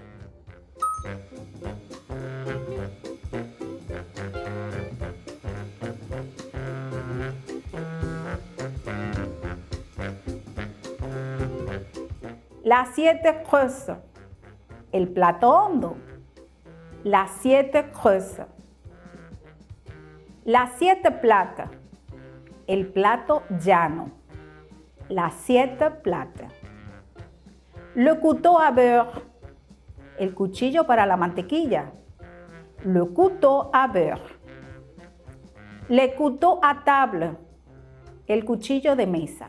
L'assiette creuse. El plato hondo. L'assiette creuse. L'assiette plate. El plato llano. L'assiette plate. Le couteau à beurre. El cuchillo para la mantequilla. Le couteau à beurre. Le couteau à table. El cuchillo de mesa.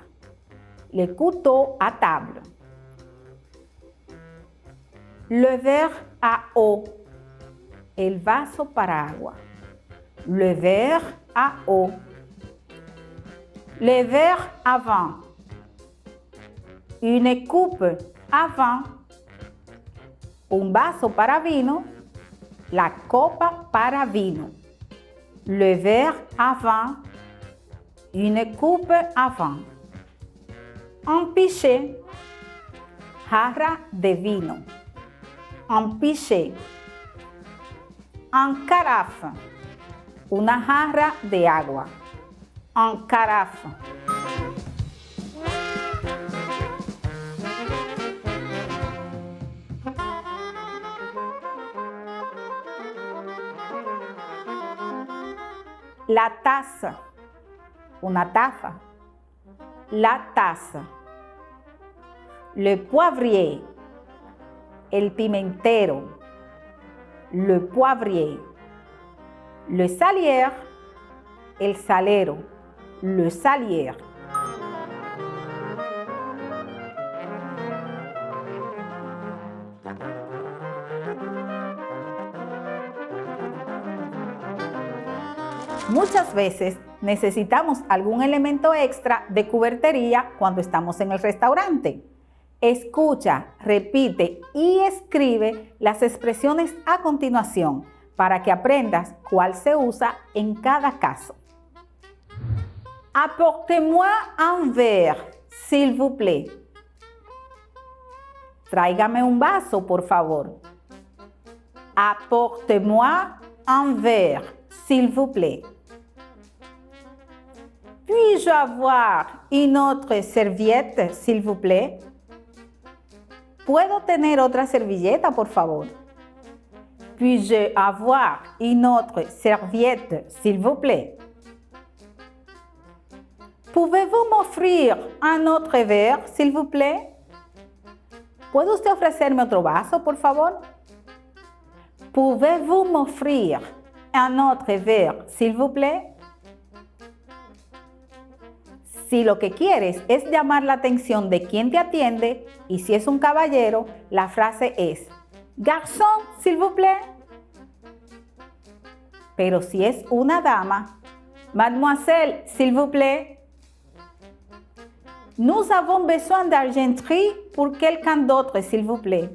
Le couteau à table. Le verre à eau. El vaso para agua. Le verre à eau. Le verre à vin. Une coupe à vin. un vaso para vino, la copa para vino, le verre à vin, une coupe à vin, un pichet, jarra de vino, un pichet, un carafe, una jarra de agua, un carafe. La taza, una taza, la taza. Le poivrier, el pimentero, le poivrier. Le salier, el salero, le salier. Muchas veces necesitamos algún elemento extra de cubertería cuando estamos en el restaurante. Escucha, repite y escribe las expresiones a continuación para que aprendas cuál se usa en cada caso. Apportez-moi un verre, s'il vous plaît. Tráigame un vaso, por favor. Apportez-moi un verre, s'il vous plaît. Puis-je avoir une autre serviette, s'il vous plaît? ¿Puedo tener otra servilleta, por favor? Puis-je avoir une autre serviette, s'il vous plaît? Pouvez-vous m'offrir un autre verre, s'il vous plaît? ¿Puede usted ofrecerme otro vaso, por favor? Pouvez-vous m'offrir un autre verre, s'il vous plaît? Si lo que quieres es llamar la atención de quien te atiende, y si es un caballero, la frase es Garçon, s'il vous plaît. Pero si es una dama, Mademoiselle, s'il vous plaît. Nous avons besoin d'argenterie pour quelqu'un d'autre, s'il vous plaît.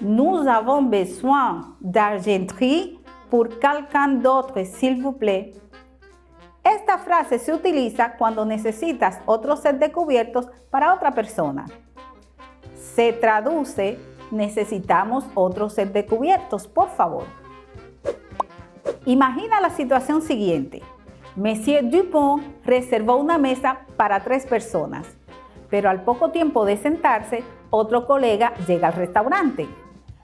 Nous avons besoin d'argenterie pour quelqu'un d'autre, s'il vous plaît. Esta frase se utiliza cuando necesitas otro set de cubiertos para otra persona. Se traduce, necesitamos otro set de cubiertos, por favor. Imagina la situación siguiente. Monsieur Dupont reservó una mesa para 3 personas, pero al poco tiempo de sentarse, otro colega llega al restaurante.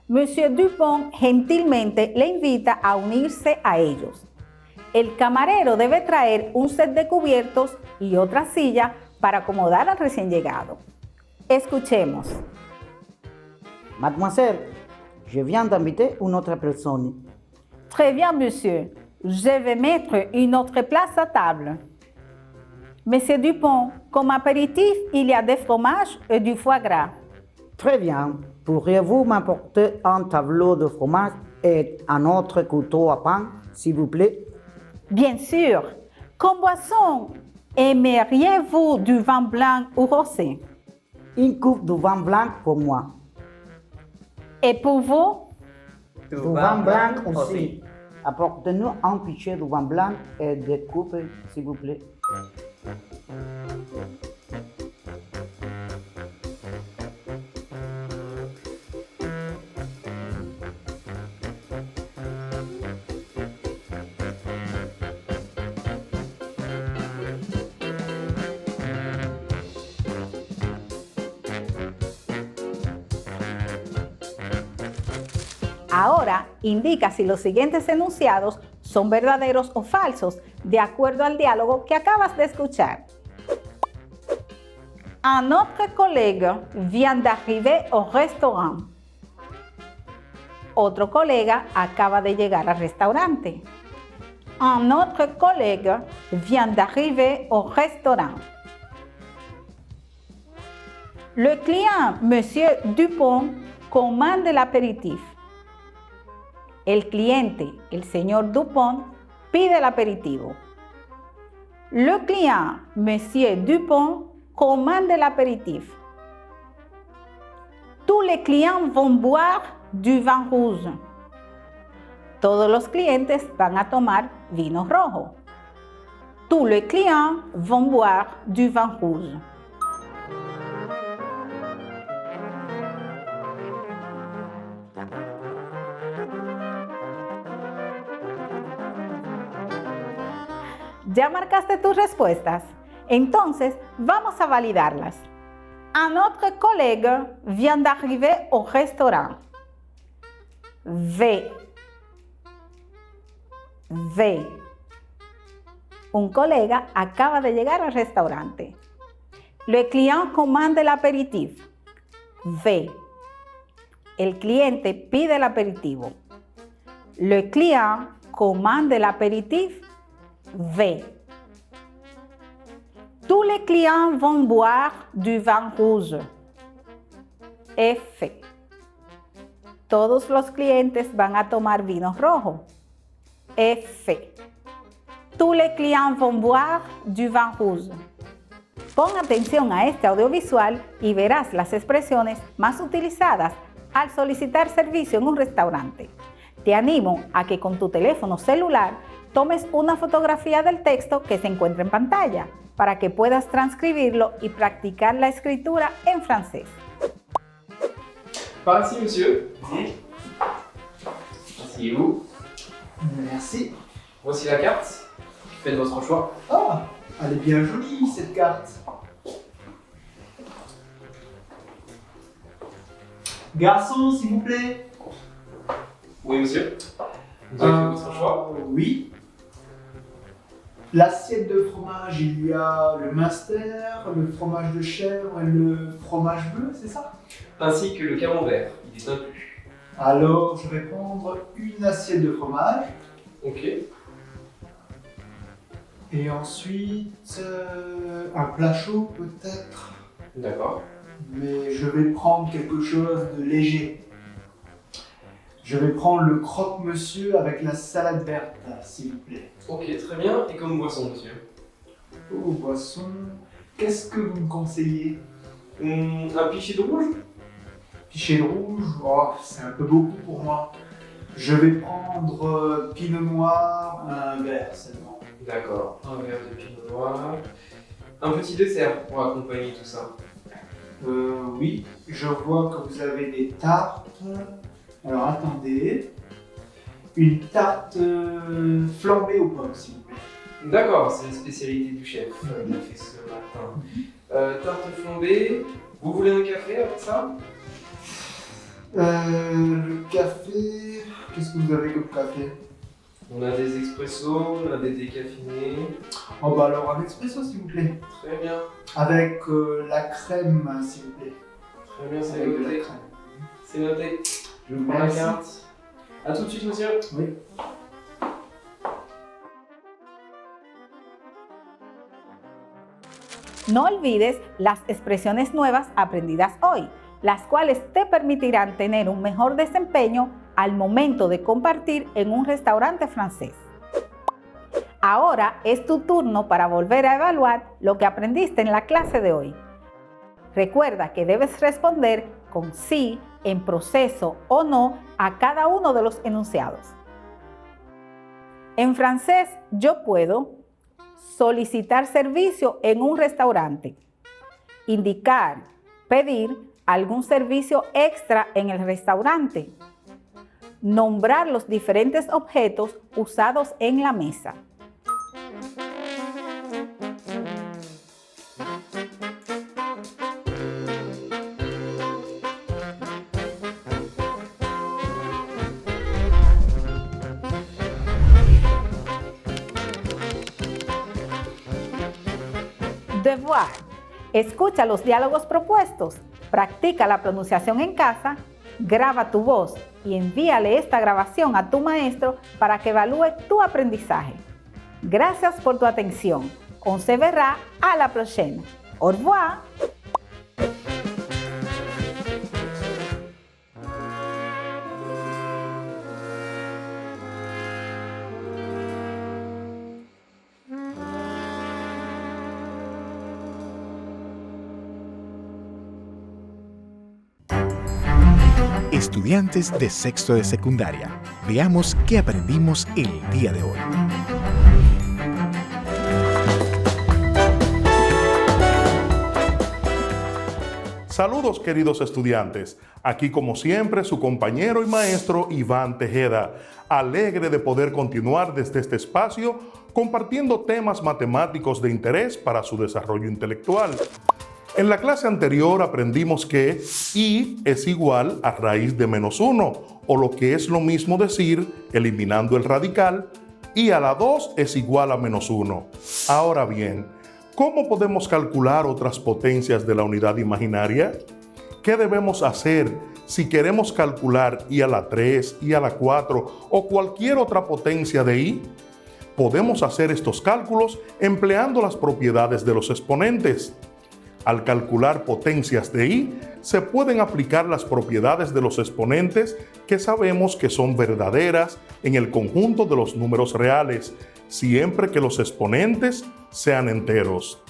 Monsieur Dupont gentilmente le invita a unirse a ellos. El camarero debe traer un set de cubiertos y otra silla para acomodar al recién llegado. Escuchemos. Mademoiselle, je viens d'inviter une autre personne. Très bien, monsieur. Je vais mettre une autre place à table. Monsieur Dupont, comme apéritif, il y a des fromages et du foie gras. Très bien. Pourriez-vous m'apporter un tableau de fromage et un autre couteau à pain, s'il vous plaît? Bien sûr. Comme boisson, aimeriez-vous du vin blanc ou rosé? Une coupe de vin blanc pour moi. Et pour vous? Du vin blanc aussi. Apportez-nous un pichet de vin blanc et des coupes, s'il vous plaît. Ahora indica si los siguientes enunciados son verdaderos o falsos, de acuerdo al diálogo que acabas de escuchar. Un autre collègue vient d'arriver au restaurant. Otro colega acaba de llegar al restaurante. Un autre collègue vient d'arriver au restaurant. Le client, Monsieur Dupont, commande l'apéritif. El cliente, el señor Dupont, pide el aperitivo. Le client, Monsieur Dupont, commande l'apéritif. Tous les clients vont boire du vin rouge. Todos los clientes van a tomar vino rojo. Tous les clients vont boire du vin rouge. ¿Ya marcaste tus respuestas? Entonces, vamos a validarlas. Un autre collègue vient d'arriver au restaurant. V. Un colega acaba de llegar al restaurante. Le client commande l'apéritif. V. El cliente pide el aperitivo. Le client commande l'apéritif. V. Tous les clients vont boire du vin rouge. F. Todos los clientes van a tomar vino rojo. F. Tous les clients vont boire du vin rouge. Pon atención a este audiovisual y verás las expresiones más utilizadas al solicitar servicio en un restaurante. Te animo a que con tu teléfono celular tomes una fotografía del texto que se encuentra en pantalla para que puedas transcribirlo y practicar la escritura en francés. Par ici, monsieur. Asseyez-vous. Merci. Voici la carte. Faites votre choix. Ah, elle est bien jolie cette carte. Garçon, s'il vous plaît. Oui, monsieur. Vous avez fait votre choix? Oui. L'assiette de fromage, il y a le Munster, le fromage de chèvre et le fromage bleu, c'est ça? Ainsi que le camembert. Il est inclus. Alors, je vais prendre une assiette de fromage. Ok. Et ensuite, un plat chaud peut-être. D'accord. Mais je vais prendre quelque chose de léger. Je vais prendre le croque-monsieur avec la salade verte, s'il vous plaît. Ok, très bien. Et comme boisson, monsieur? Oh, boisson. Qu'est-ce que vous me conseillez? Un pichet de rouge? Pichet de rouge? Oh, c'est un peu beaucoup pour moi. Je vais prendre pinot noir, un verre seulement. D'accord. Un verre de pinot noir. Un petit dessert pour accompagner tout ça. Oui, je vois que vous avez des tartes. Alors attendez. Une tarte flambée aux pommes, s'il vous plaît. D'accord, c'est une spécialité du chef. Il a fait ce matin. Tarte flambée. Vous voulez un café avec ça? Le café. Qu'est-ce que vous avez comme café? On a des expressos, on a des décaféinés. Oh bah alors un expresso, s'il vous plaît. Très bien. Avec la crème, s'il vous plaît. Très bien, c'est noté. C'est noté. Je vous prends la carte. A tout de suite, monsieur. Oui. No olvides las expresiones nuevas aprendidas hoy, las cuales te permitirán tener un mejor desempeño al momento de compartir en un restaurante francés. Ahora es tu turno para volver a evaluar lo que aprendiste en la clase de hoy. Recuerda que debes responder con sí, en proceso o no a cada uno de los enunciados. En francés, yo puedo solicitar servicio en un restaurante, indicar, pedir algún servicio extra en el restaurante, nombrar los diferentes objetos usados en la mesa. Devoir. Escucha los diálogos propuestos, practica la pronunciación en casa, graba tu voz y envíale esta grabación a tu maestro para que evalúe tu aprendizaje. Gracias por tu atención. On se verra à la prochaine. Au revoir. Estudiantes de sexto de secundaria, veamos qué aprendimos el día de hoy. Saludos queridos estudiantes, aquí como siempre su compañero y maestro Iván Tejeda, alegre de poder continuar desde este espacio compartiendo temas matemáticos de interés para su desarrollo intelectual. En la clase anterior aprendimos que i es igual a raíz de menos 1, o lo que es lo mismo decir, eliminando el radical, i a la 2 es igual a menos 1. Ahora bien, ¿cómo podemos calcular otras potencias de la unidad imaginaria? ¿Qué debemos hacer si queremos calcular i a la 3, i a la 4 o cualquier otra potencia de i? Podemos hacer estos cálculos empleando las propiedades de los exponentes. Al calcular potencias de i, se pueden aplicar las propiedades de los exponentes que sabemos que son verdaderas en el conjunto de los números reales, siempre que los exponentes sean enteros.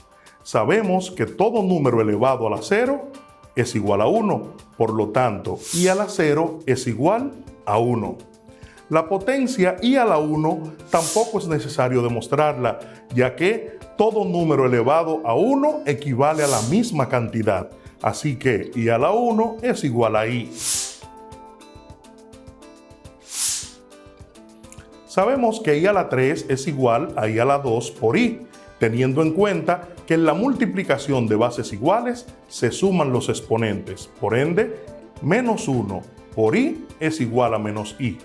Sabemos que todo número elevado a la 0 es igual a 1, por lo tanto, i a la 0 es igual a 1. La potencia i a la 1 tampoco es necesario demostrarla, ya que todo número elevado a 1 equivale a la misma cantidad, así que i a la 1 es igual a i. Sabemos que i a la 3 es igual a i a la 2 por i, teniendo en cuenta que en la multiplicación de bases iguales se suman los exponentes. Por ende, menos 1 por i es igual a menos i.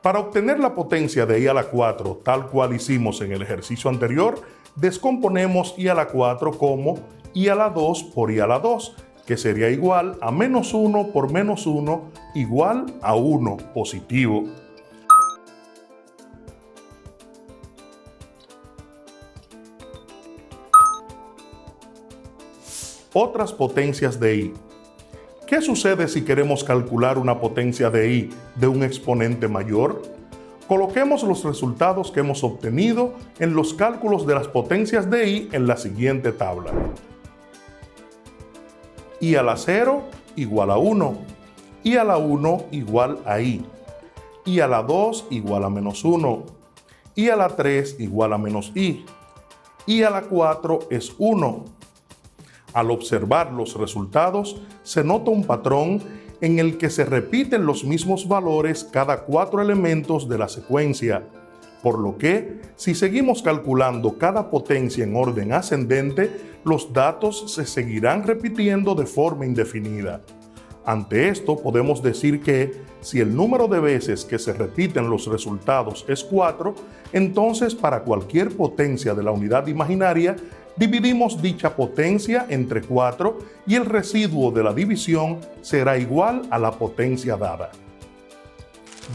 Para obtener la potencia de i a la 4, tal cual hicimos en el ejercicio anterior, descomponemos i a la 4 como i a la 2 por i a la 2, que sería igual a menos 1 por menos 1 igual a 1 positivo. Otras potencias de i. ¿Qué sucede si queremos calcular una potencia de i de un exponente mayor? Coloquemos los resultados que hemos obtenido en los cálculos de las potencias de i en la siguiente tabla. I a la 0 igual a 1, i a la 1 igual a i a la 2 igual a menos 1, i a la 3 igual a menos i a la 4 es 1. Al observar los resultados, se nota un patrón en el que se repiten los mismos valores cada 4 elementos de la secuencia, por lo que, si seguimos calculando cada potencia en orden ascendente, los datos se seguirán repitiendo de forma indefinida. Ante esto, podemos decir que, si el número de veces que se repiten los resultados es 4, entonces para cualquier potencia de la unidad imaginaria, dividimos dicha potencia entre 4 y el residuo de la división será igual a la potencia dada.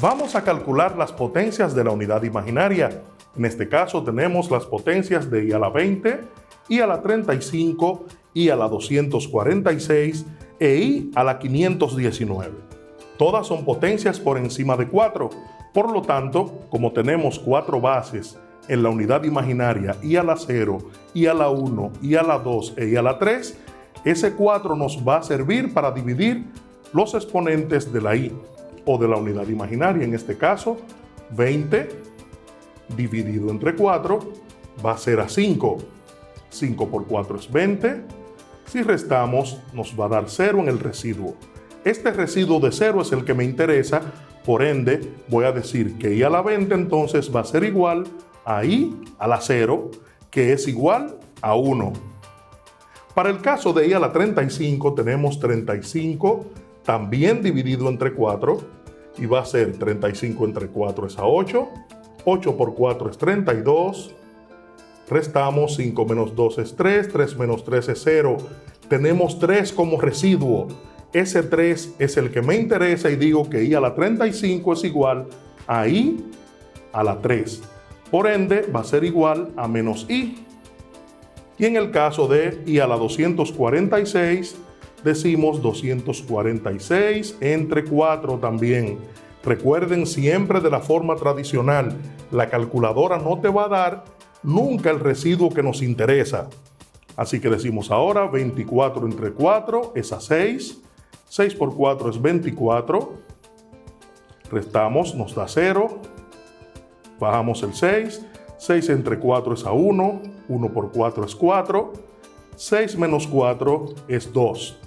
Vamos a calcular las potencias de la unidad imaginaria. En este caso tenemos las potencias de i a la 20, i a la 35, i a la 246 e i a la 519. Todas son potencias por encima de 4. Por lo tanto, como tenemos 4 bases en la unidad imaginaria i a la 0, i a la 1, i a la 2 e i a la 3, ese 4 nos va a servir para dividir los exponentes de la i o de la unidad imaginaria. En este caso, 20 dividido entre 4 va a ser a 5. 5 por 4 es 20. Si restamos, nos va a dar 0 en el residuo. Este residuo de 0 es el que me interesa, por ende, voy a decir que i a la 20 entonces va a ser igual a i a la 0, que es igual a 1. Para el caso de i a la 35 tenemos 35 también dividido entre 4 y va a ser 35 entre 4 es a 8, 8 por 4 es 32, restamos 5 menos 2 es 3, 3 menos 3 es 0, tenemos 3 como residuo, ese 3 es el que me interesa y digo que i a la 35 es igual a i a la 3. Por ende, va a ser igual a menos i. Y en el caso de i a la 246, decimos 246 entre 4 también. Recuerden siempre de la forma tradicional, la calculadora no te va a dar nunca el residuo que nos interesa. Así que decimos ahora 24 entre 4 es a 6. 6 por 4 es 24. Restamos, nos da 0. Bajamos el 6. 6 entre 4 es a 1. 1 por 4 es 4. 6 menos 4 es 2.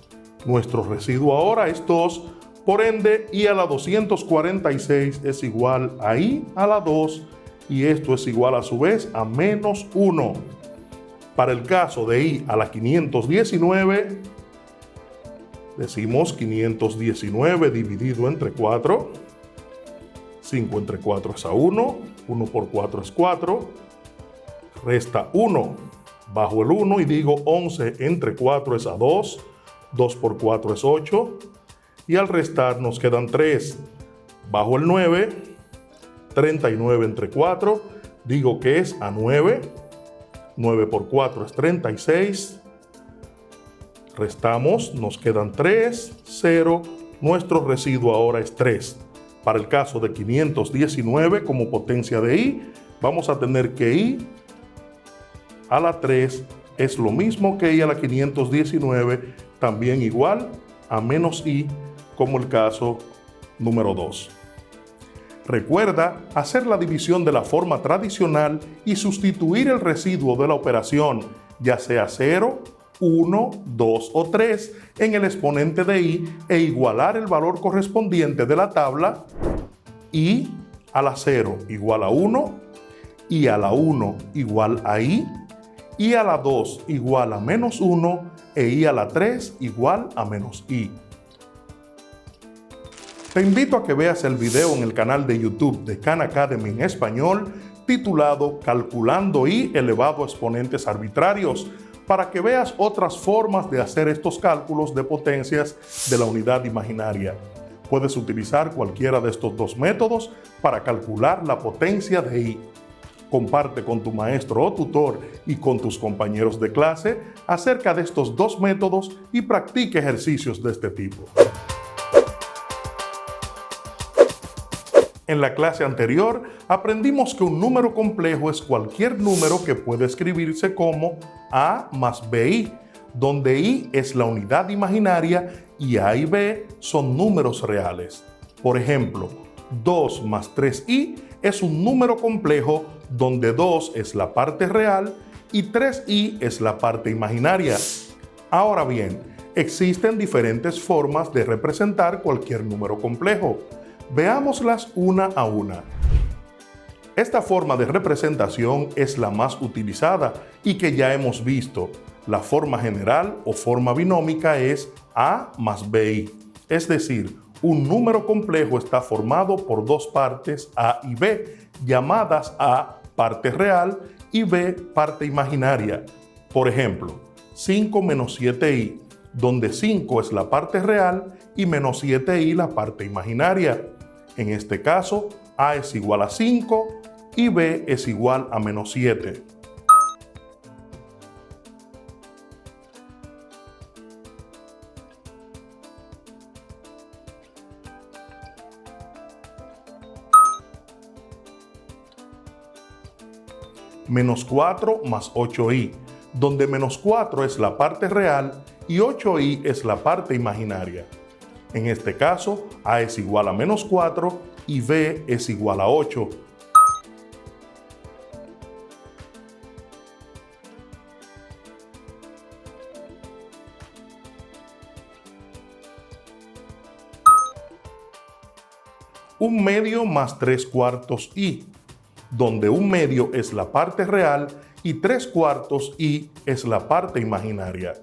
Nuestro residuo ahora es 2. Por ende, I a la 246 es igual a I a la 2. Y esto es igual a su vez a menos 1. Para el caso de I a la 519, decimos 519 dividido entre 4. 5 entre 4 es a 1. 1 por 4 es 4. Resta 1. Bajo el 1 y digo 11 entre 4 es a 2. 2 por 4 es 8. Y al restar nos quedan 3. Bajo el 9. 39 entre 4. Digo que es a 9. 9 por 4 es 36. Restamos, nos quedan 3, 0. Nuestro residuo ahora es 3. Para el caso de 519 como potencia de I, vamos a tener que I a la 3 es lo mismo que I a la 519, también igual a menos I, como el caso número 2. Recuerda hacer la división de la forma tradicional y sustituir el residuo de la operación, ya sea 0, 1, 2 o 3, en el exponente de I e igualar el valor correspondiente de la tabla. I a la 0 igual a 1, I a la 1 igual a I a la 2 igual a menos 1 e I a la 3 igual a menos I. Te invito a que veas el video en el canal de YouTube de Khan Academy en español titulado Calculando I elevado a exponentes arbitrarios, para que veas otras formas de hacer estos cálculos de potencias de la unidad imaginaria. Puedes utilizar cualquiera de estos dos métodos para calcular la potencia de I. Comparte con tu maestro o tutor y con tus compañeros de clase acerca de estos dos métodos y practique ejercicios de este tipo. En la clase anterior aprendimos que un número complejo es cualquier número que puede escribirse como A más BI, donde I es la unidad imaginaria y A y B son números reales. Por ejemplo, 2 más 3i es un número complejo donde 2 es la parte real y 3i es la parte imaginaria. Ahora bien, existen diferentes formas de representar cualquier número complejo. Veámoslas una a una. Esta forma de representación es la más utilizada y que ya hemos visto. La forma general o forma binómica es A más BI. Es decir, un número complejo está formado por dos partes A y B, llamadas A parte real y B parte imaginaria. Por ejemplo, 5 menos 7i, donde 5 es la parte real y menos 7i la parte imaginaria. En este caso, A es igual a 5 y B es igual a menos 7. Menos 4 más 8i, donde menos 4 es la parte real y 8i es la parte imaginaria. En este caso, A es igual a menos 4 y B es igual a 8. Un medio más 3/4 i, donde un medio es la parte real y 3/4 i es la parte imaginaria.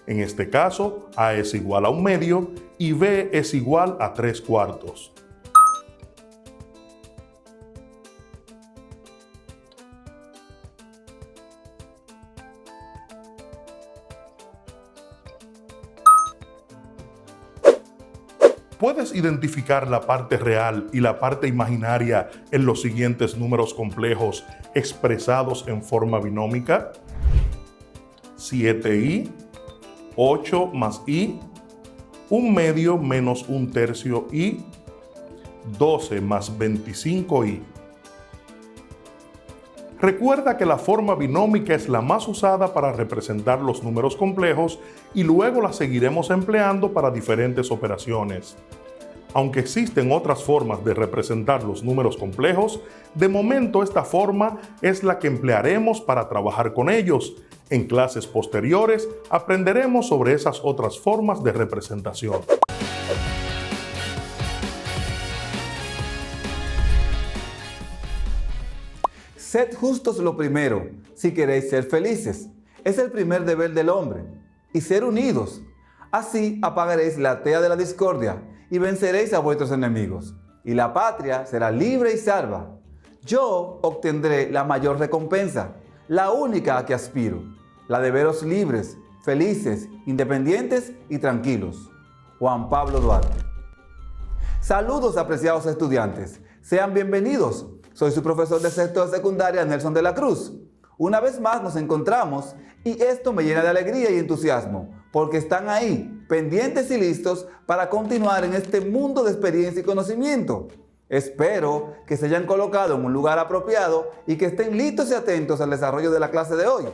En este caso, A es igual a un medio y B es igual a 3/4. ¿Puedes identificar la parte real y la parte imaginaria en los siguientes números complejos expresados en forma binómica? 7i, 8 más i, 1 medio menos 1/3 i, 12 más 25i. Recuerda que la forma binómica es la más usada para representar los números complejos y luego la seguiremos empleando para diferentes operaciones. Aunque existen otras formas de representar los números complejos, de momento esta forma es la que emplearemos para trabajar con ellos. En clases posteriores aprenderemos sobre esas otras formas de representación. Sed justos lo primero, si queréis ser felices. Es el primer deber del hombre. Y ser unidos. Así apagaréis la tea de la discordia y venceréis a vuestros enemigos. Y la patria será libre y salva. Yo obtendré la mayor recompensa, la única a que aspiro, la de veros libres, felices, independientes y tranquilos. Juan Pablo Duarte. Saludos, apreciados estudiantes. Sean bienvenidos. Soy su profesor de sexto de secundaria, Nelson de la Cruz. Una vez más nos encontramos y esto me llena de alegría y entusiasmo, porque están ahí, pendientes y listos para continuar en este mundo de experiencia y conocimiento. Espero que se hayan colocado en un lugar apropiado y que estén listos y atentos al desarrollo de la clase de hoy.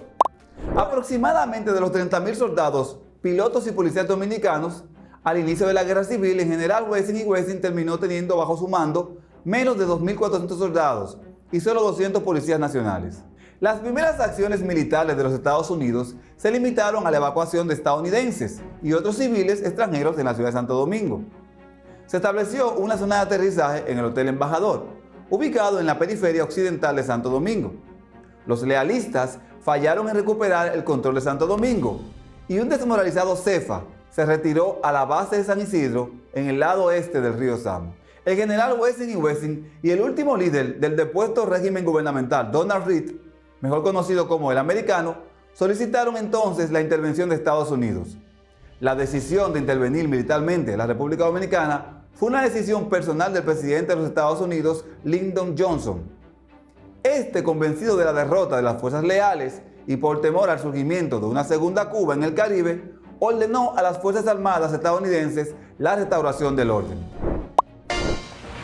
Aproximadamente de los 30.000 soldados, pilotos y policías dominicanos, al inicio de la guerra civil, el general Wessing y Wessing terminó teniendo bajo su mando menos de 2.400 soldados y solo 200 policías nacionales. Las primeras acciones militares de los Estados Unidos se limitaron a la evacuación de estadounidenses y otros civiles extranjeros en la ciudad de Santo Domingo. Se estableció una zona de aterrizaje en el Hotel Embajador, ubicado en la periferia occidental de Santo Domingo. Los lealistas fallaron en recuperar el control de Santo Domingo y un desmoralizado CEFA se retiró a la base de San Isidro en el lado oeste del río Samo. El general Wessing y Wessing y el último líder del depuesto régimen gubernamental, Donald Reed, mejor conocido como el americano, solicitaron entonces la intervención de Estados Unidos. La decisión de intervenir militarmente en la República Dominicana fue una decisión personal del presidente de los Estados Unidos, Lyndon Johnson. Este, convencido de la derrota de las fuerzas leales y por temor al surgimiento de una segunda Cuba en el Caribe, ordenó a las Fuerzas Armadas estadounidenses la restauración del orden.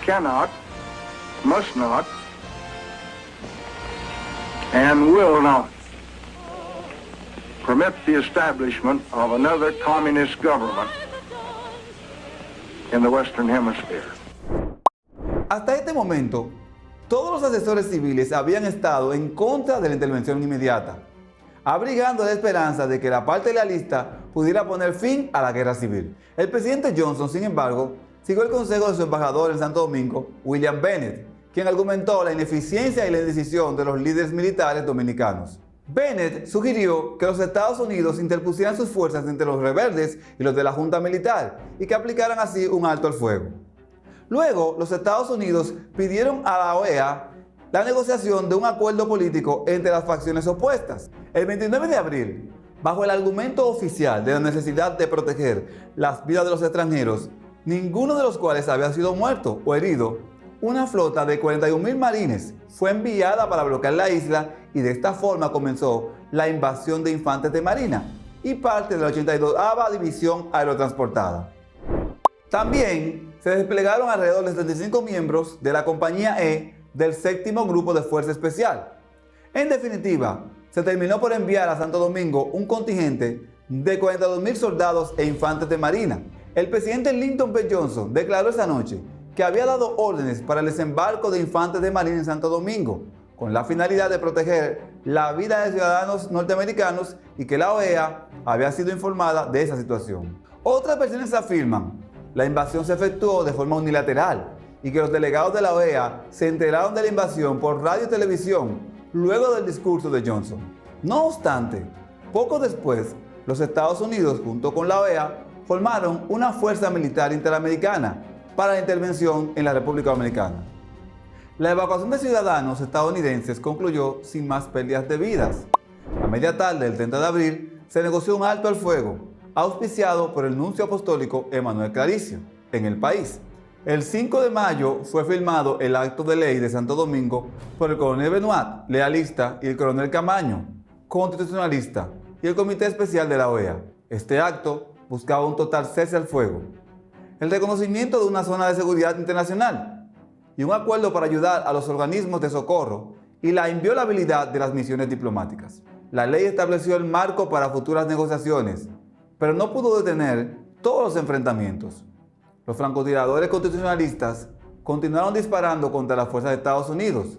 Cannot, must not, and will not permit the establishment of another communist government in the Western Hemisphere. Hasta este momento, todos los asesores civiles habían estado en contra de la intervención inmediata, abrigando la esperanza de que la parte lealista pudiera poner fin a la guerra civil. El presidente Johnson, sin embargo, siguió el consejo de su embajador en Santo Domingo, William Bennett, quien argumentó la ineficiencia y la indecisión de los líderes militares dominicanos. Bennett sugirió que los Estados Unidos interpusieran sus fuerzas entre los rebeldes y los de la Junta Militar y que aplicaran así un alto al fuego. Luego, los Estados Unidos pidieron a la OEA la negociación de un acuerdo político entre las facciones opuestas. El 29 de abril, bajo el argumento oficial de la necesidad de proteger las vidas de los extranjeros, ninguno de los cuales había sido muerto o herido, una flota de 41.000 marines fue enviada para bloquear la isla y de esta forma comenzó la invasión de infantes de marina y parte de la 82ª División Aerotransportada. También se desplegaron alrededor de 75 miembros de la Compañía E del 7º Grupo de Fuerza Especial. En definitiva, se terminó por enviar a Santo Domingo un contingente de 42.000 soldados e infantes de marina. El presidente Lyndon B. Johnson declaró esa noche que había dado órdenes para el desembarco de infantes de marina en Santo Domingo, con la finalidad de proteger la vida de ciudadanos norteamericanos y que la OEA había sido informada de esa situación. Otras versiones afirman que la invasión se efectuó de forma unilateral y que los delegados de la OEA se enteraron de la invasión por radio y televisión luego del discurso de Johnson. No obstante, poco después, los Estados Unidos junto con la OEA formaron una fuerza militar interamericana para la intervención en la República Dominicana. La evacuación de ciudadanos estadounidenses concluyó sin más pérdidas de vidas. A media tarde del 30 de abril se negoció un alto al fuego, auspiciado por el nuncio apostólico Emanuel Claricio, en el país. El 5 de mayo fue firmado el acto de ley de Santo Domingo por el coronel Benoit, lealista, y el coronel Camaño, constitucionalista, y el Comité Especial de la OEA. Este acto buscaba un total cese al fuego, el reconocimiento de una zona de seguridad internacional y un acuerdo para ayudar a los organismos de socorro y la inviolabilidad de las misiones diplomáticas. La ley estableció el marco para futuras negociaciones, pero no pudo detener todos los enfrentamientos. Los francotiradores constitucionalistas continuaron disparando contra las fuerzas de Estados Unidos,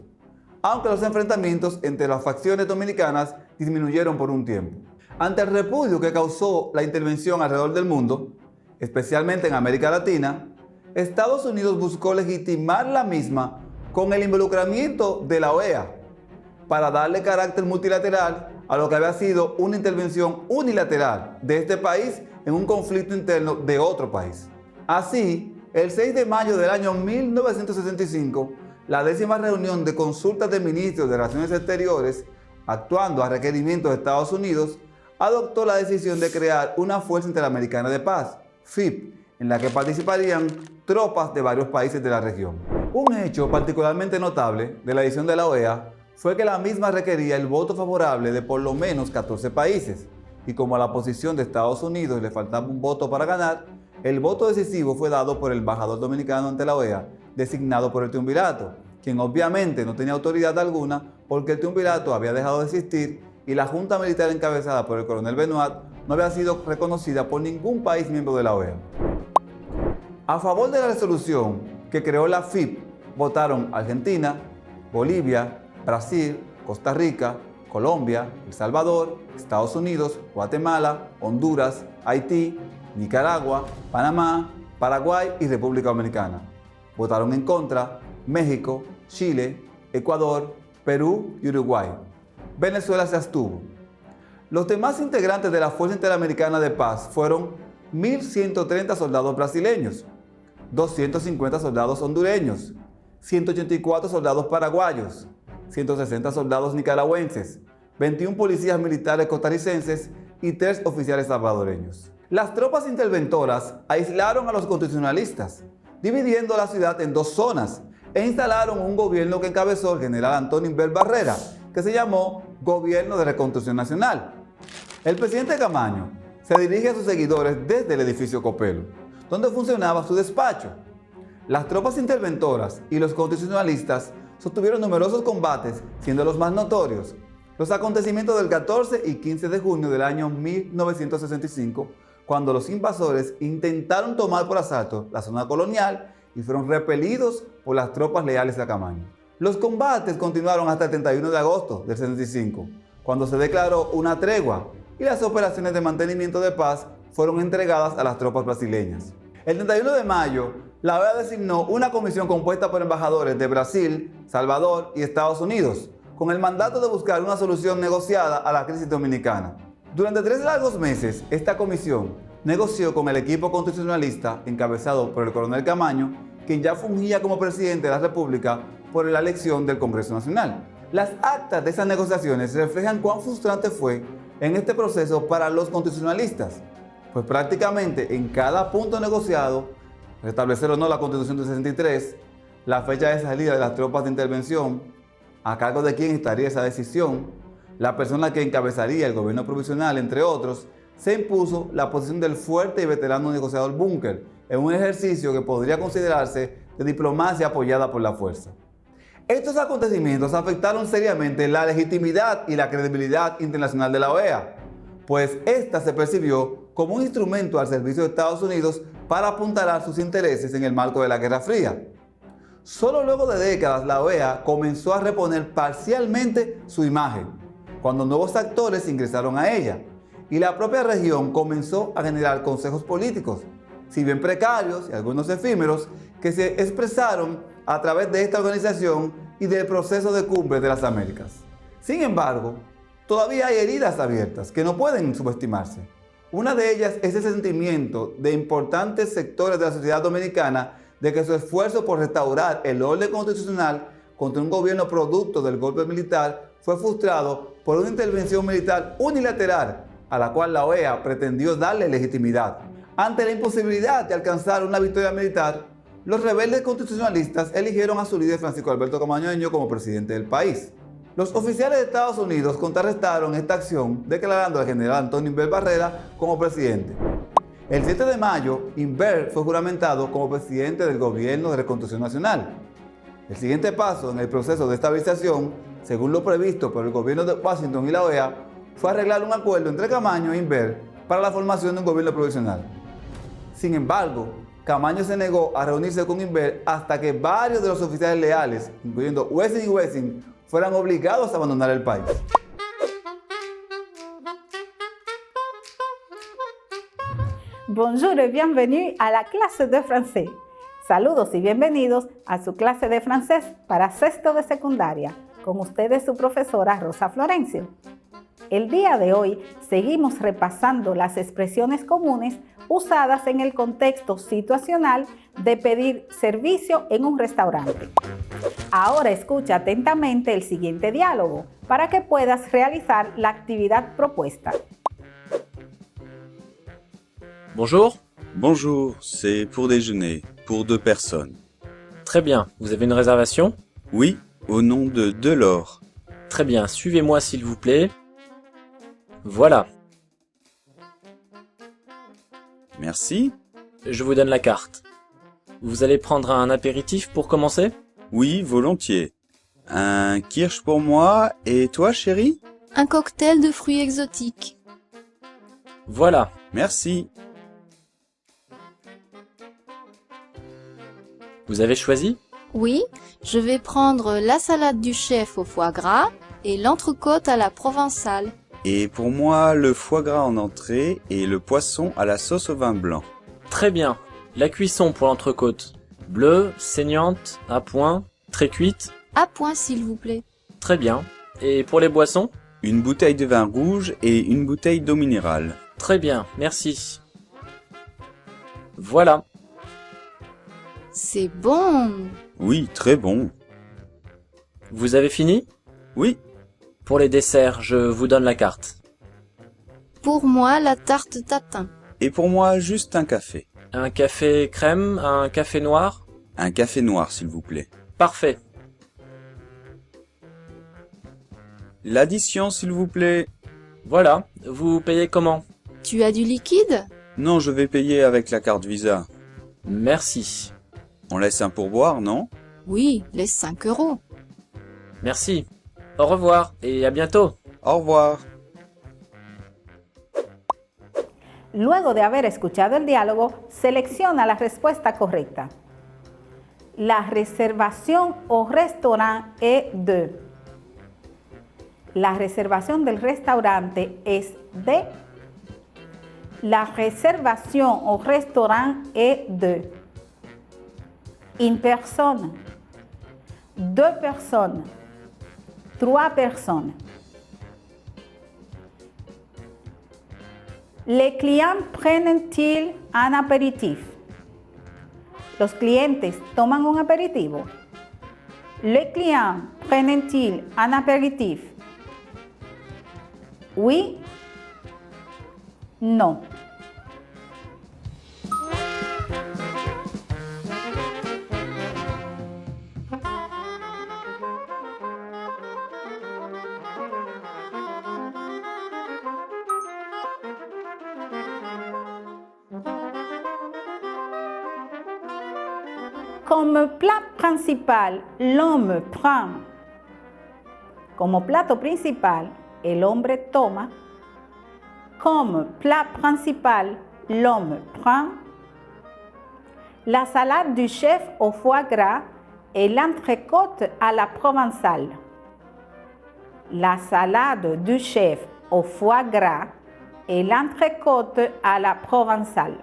aunque los enfrentamientos entre las facciones dominicanas disminuyeron por un tiempo. Ante el repudio que causó la intervención alrededor del mundo, especialmente en América Latina, Estados Unidos buscó legitimar la misma con el involucramiento de la OEA para darle carácter multilateral a lo que había sido una intervención unilateral de este país en un conflicto interno de otro país. Así, el 6 de mayo del año 1965, la 10ª reunión de consultas de ministros de Relaciones Exteriores, actuando a requerimiento de Estados Unidos, adoptó la decisión de crear una Fuerza Interamericana de Paz, FIP, en la que participarían tropas de varios países de la región. Un hecho particularmente notable de la edición de la OEA fue que la misma requería el voto favorable de por lo menos 14 países, y como a la posición de Estados Unidos le faltaba un voto para ganar, el voto decisivo fue dado por el embajador dominicano ante la OEA, designado por el triunvirato, quien obviamente no tenía autoridad alguna porque el triunvirato había dejado de existir y la junta militar encabezada por el coronel Benoit no había sido reconocida por ningún país miembro de la OEA. A favor de la resolución que creó la FIP votaron Argentina, Bolivia, Brasil, Costa Rica, Colombia, El Salvador, Estados Unidos, Guatemala, Honduras, Haití, Nicaragua, Panamá, Paraguay y República Dominicana. Votaron en contra México, Chile, Ecuador, Perú y Uruguay. Venezuela se abstuvo. Los demás integrantes de la Fuerza Interamericana de Paz fueron 1.130 soldados brasileños, 250 soldados hondureños, 184 soldados paraguayos, 160 soldados nicaragüenses, 21 policías militares costarricenses y 3 oficiales salvadoreños. Las tropas interventoras aislaron a los constitucionalistas, dividiendo la ciudad en 2 zonas e instalaron un gobierno que encabezó el general Antonio Inver Barrera, que se llamó Gobierno de Reconstrucción Nacional. El presidente Camaño se dirige a sus seguidores desde el edificio Copelo, donde funcionaba su despacho. Las tropas interventoras y los constitucionalistas sostuvieron numerosos combates, siendo los más notorios los acontecimientos del 14 y 15 de junio del año 1965, cuando los invasores intentaron tomar por asalto la zona colonial y fueron repelidos por las tropas leales a Camaño. Los combates continuaron hasta el 31 de agosto del 65, cuando se declaró una tregua y las operaciones de mantenimiento de paz fueron entregadas a las tropas brasileñas. El 31 de mayo, la OEA designó una comisión compuesta por embajadores de Brasil, Salvador y Estados Unidos, con el mandato de buscar una solución negociada a la crisis dominicana. Durante 3 largos meses, esta comisión negoció con el equipo constitucionalista encabezado por el coronel Camaño, quien ya fungía como presidente de la República por la elección del Congreso Nacional. Las actas de esas negociaciones reflejan cuán frustrante fue en este proceso para los constitucionalistas, pues prácticamente en cada punto negociado, restablecer o no la Constitución del 63, la fecha de salida de las tropas de intervención, a cargo de quién estaría esa decisión, la persona que encabezaría el gobierno provisional, entre otros, se impuso la posición del fuerte y veterano negociador Bunker, en un ejercicio que podría considerarse de diplomacia apoyada por la fuerza. Estos acontecimientos afectaron seriamente la legitimidad y la credibilidad internacional de la OEA, pues esta se percibió como un instrumento al servicio de Estados Unidos para apuntalar sus intereses en el marco de la Guerra Fría. Solo luego de décadas la OEA comenzó a reponer parcialmente su imagen, cuando nuevos actores ingresaron a ella, y la propia región comenzó a generar consejos políticos, si bien precarios y algunos efímeros, que se expresaron a través de esta organización y del proceso de cumbre de las Américas. Sin embargo, todavía hay heridas abiertas que no pueden subestimarse. Una de ellas es el sentimiento de importantes sectores de la sociedad dominicana de que su esfuerzo por restaurar el orden constitucional contra un gobierno producto del golpe militar fue frustrado por una intervención militar unilateral a la cual la OEA pretendió darle legitimidad. Ante la imposibilidad de alcanzar una victoria militar, los rebeldes constitucionalistas eligieron a su líder Francisco Alberto Camaño Ño como presidente del país. Los oficiales de Estados Unidos contrarrestaron esta acción declarando al general Antonio Inver Barrera como presidente. El 7 de mayo, Inver fue juramentado como presidente del Gobierno de Reconstrucción Nacional. El siguiente paso en el proceso de estabilización según lo previsto por el gobierno de Washington y la OEA, fue arreglar un acuerdo entre Camaño e Inver para la formación de un gobierno provisional. Sin embargo, Camaño se negó a reunirse con Inver hasta que varios de los oficiales leales, incluyendo Wessing y Wessing, fueran obligados a abandonar el país. Bonjour et bienvenue à la clase de français. Saludos y bienvenidos a su clase de francés para sexto de secundaria. Con ustedes su profesora Rosa Florencio. El día de hoy seguimos repasando las expresiones comunes usadas en el contexto situacional de pedir servicio en un restaurante. Ahora escucha atentamente el siguiente diálogo para que puedas realizar la actividad propuesta. Bonjour. Bonjour, c'est pour déjeuner, pour 2 personnes. Très bien, vous avez une réservation? Oui, au nom de Delors. Très bien, suivez-moi s'il vous plaît. Voilà. Merci. Je vous donne la carte. Vous allez prendre un apéritif pour commencer? Oui, volontiers. Un kirsch pour moi, et toi, chérie? Un cocktail de fruits exotiques. Voilà. Merci. Vous avez choisi? Oui, je vais prendre la salade du chef au foie gras et l'entrecôte à la provençale. Et pour moi, le foie gras en entrée et le poisson à la sauce au vin blanc. Très bien. La cuisson pour l'entrecôte. Bleue, saignante, à point, très cuite? À point s'il vous plaît. Très bien. Et pour les boissons? Une bouteille de vin rouge et une bouteille d'eau minérale. Très bien, merci. Voilà. C'est bon. Oui, très bon. Vous avez fini? Oui. Pour les desserts, je vous donne la carte. Pour moi, la tarte tatin. Et pour moi, juste un café. Un café crème, un café noir? Un café noir, s'il vous plaît. Parfait. L'addition, s'il vous plaît. Voilà. Vous payez comment? Tu as du liquide? Non, je vais payer avec la carte Visa. Merci. On laisse un pourboire, non? Oui, les 5 €. Merci. Au revoir et à bientôt. Au revoir. Luego de haber escuchado el diálogo, selecciona la respuesta correcta. La réservation au restaurant est de. La reservación del restaurante es de. La réservation au restaurant est de. Une personne, 2 personnes, 3 personnes. Les clients prennent-ils un apéritif? Los clientes toman un aperitivo. Les clients prennent-ils un apéritif? Oui, non. Comme plat principal, l'homme prend. Como plato principal, el hombre toma. Comme plat principal, l'homme prend. La salade du chef au foie gras et l'entrecôte à la provençale. La salade du chef au foie gras et l'entrecôte à la provençale.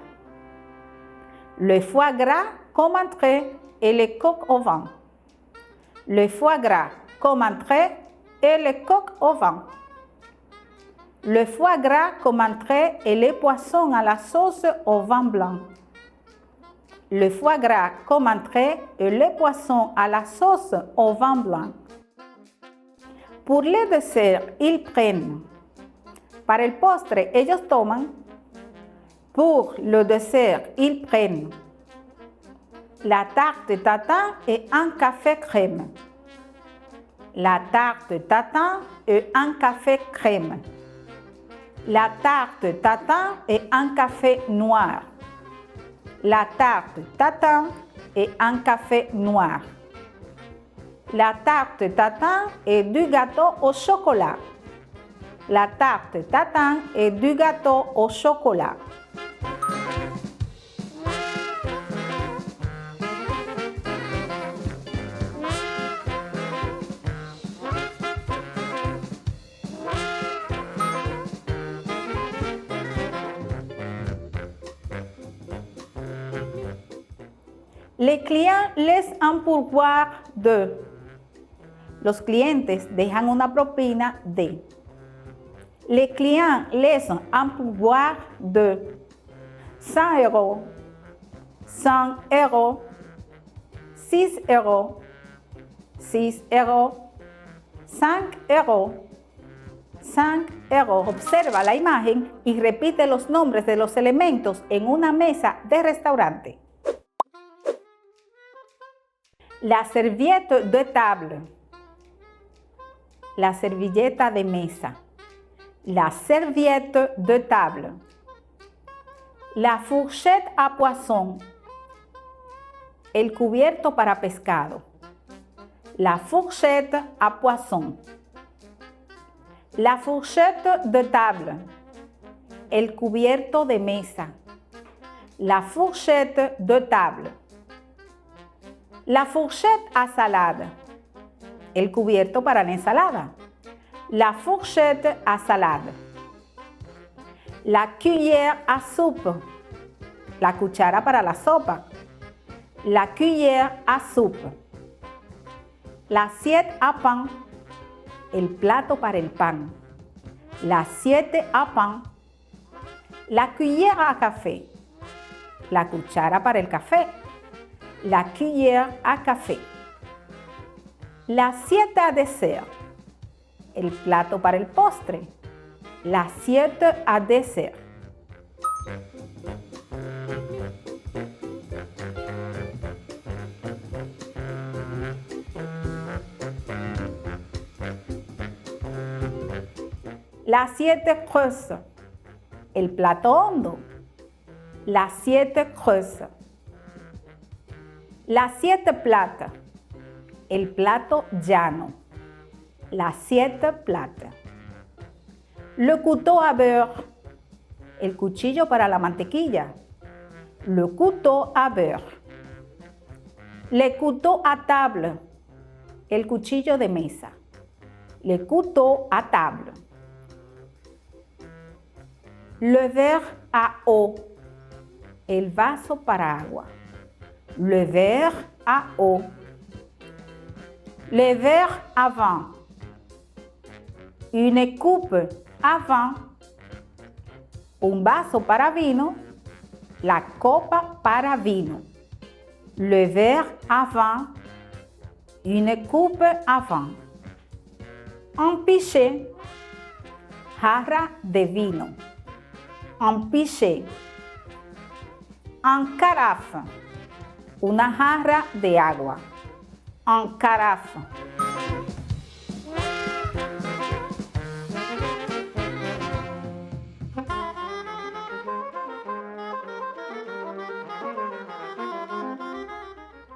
Le foie gras comme entrée et les coques au vin. Le foie gras comme entrée et les coques au vin. Le foie gras comme entrée et les poissons à la sauce au vin blanc. Le foie gras comme entrée et les poissons à la sauce au vin blanc. Pour les desserts, ils prennent. Para el postre, ellos toman. Pour le dessert, ils prennent la tarte tatin et un café crème. La tarte tatin et un café crème. La tarte tatin et un café noir. La tarte tatin et un café noir. La tarte tatin est du gâteau au chocolat. La tarte tatin est du gâteau au chocolat. Les clients laissent un pourboire de. Los clientes dejan una propina de. Les clients laissent un pourboire de 100 euros, 100 euros, 6 euros, 6 euros, 5 euros, 5 euros. Observa la imagen y repite los nombres de los elementos en una mesa de restaurante. La serviette de table. La servilleta de mesa. La serviette de table. La fourchette à poisson. El cubierto para pescado. La fourchette à poisson. La fourchette de table. El cubierto de mesa. La fourchette de table. La fourchette à salade. El cubierto para la ensalada. La fourchette à salade. La cuillère à soupe. La cuchara para la sopa. La cuillère à soupe. L'assiette à pain. El plato para el pan. L'assiette à pain. La cuillère à café. La cuchara para el café. La cuillère à café. L'assiette à dessert. El plato para el postre. L'assiette à dessert. L'assiette creuse. El plato hondo. L'assiette creuse. L'assiette plate. El plato llano. L'assiette plate. Le couteau à beurre. El cuchillo para la mantequilla. Le couteau à beurre. Le couteau à table. El cuchillo de mesa. Le couteau à table. Le verre à eau. El vaso para agua. Le verre à eau. Le verre à vin. Une coupe à vin. Un vaso para vino. La copa para vino. Le verre à vin. Une coupe à vin. Un pichet. Jarra de vino. Un pichet. Un carafe. Una jarra de agua. Un carafe.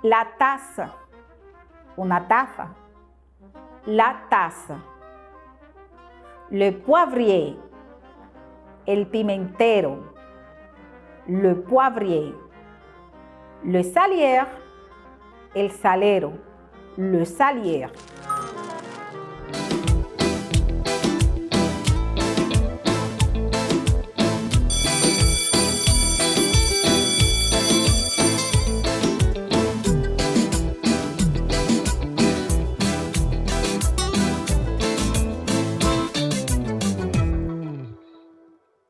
La taza. Una taza. La taza. Le poivrier. El pimentero. Le poivrier. Le salière. El salero. Le salière.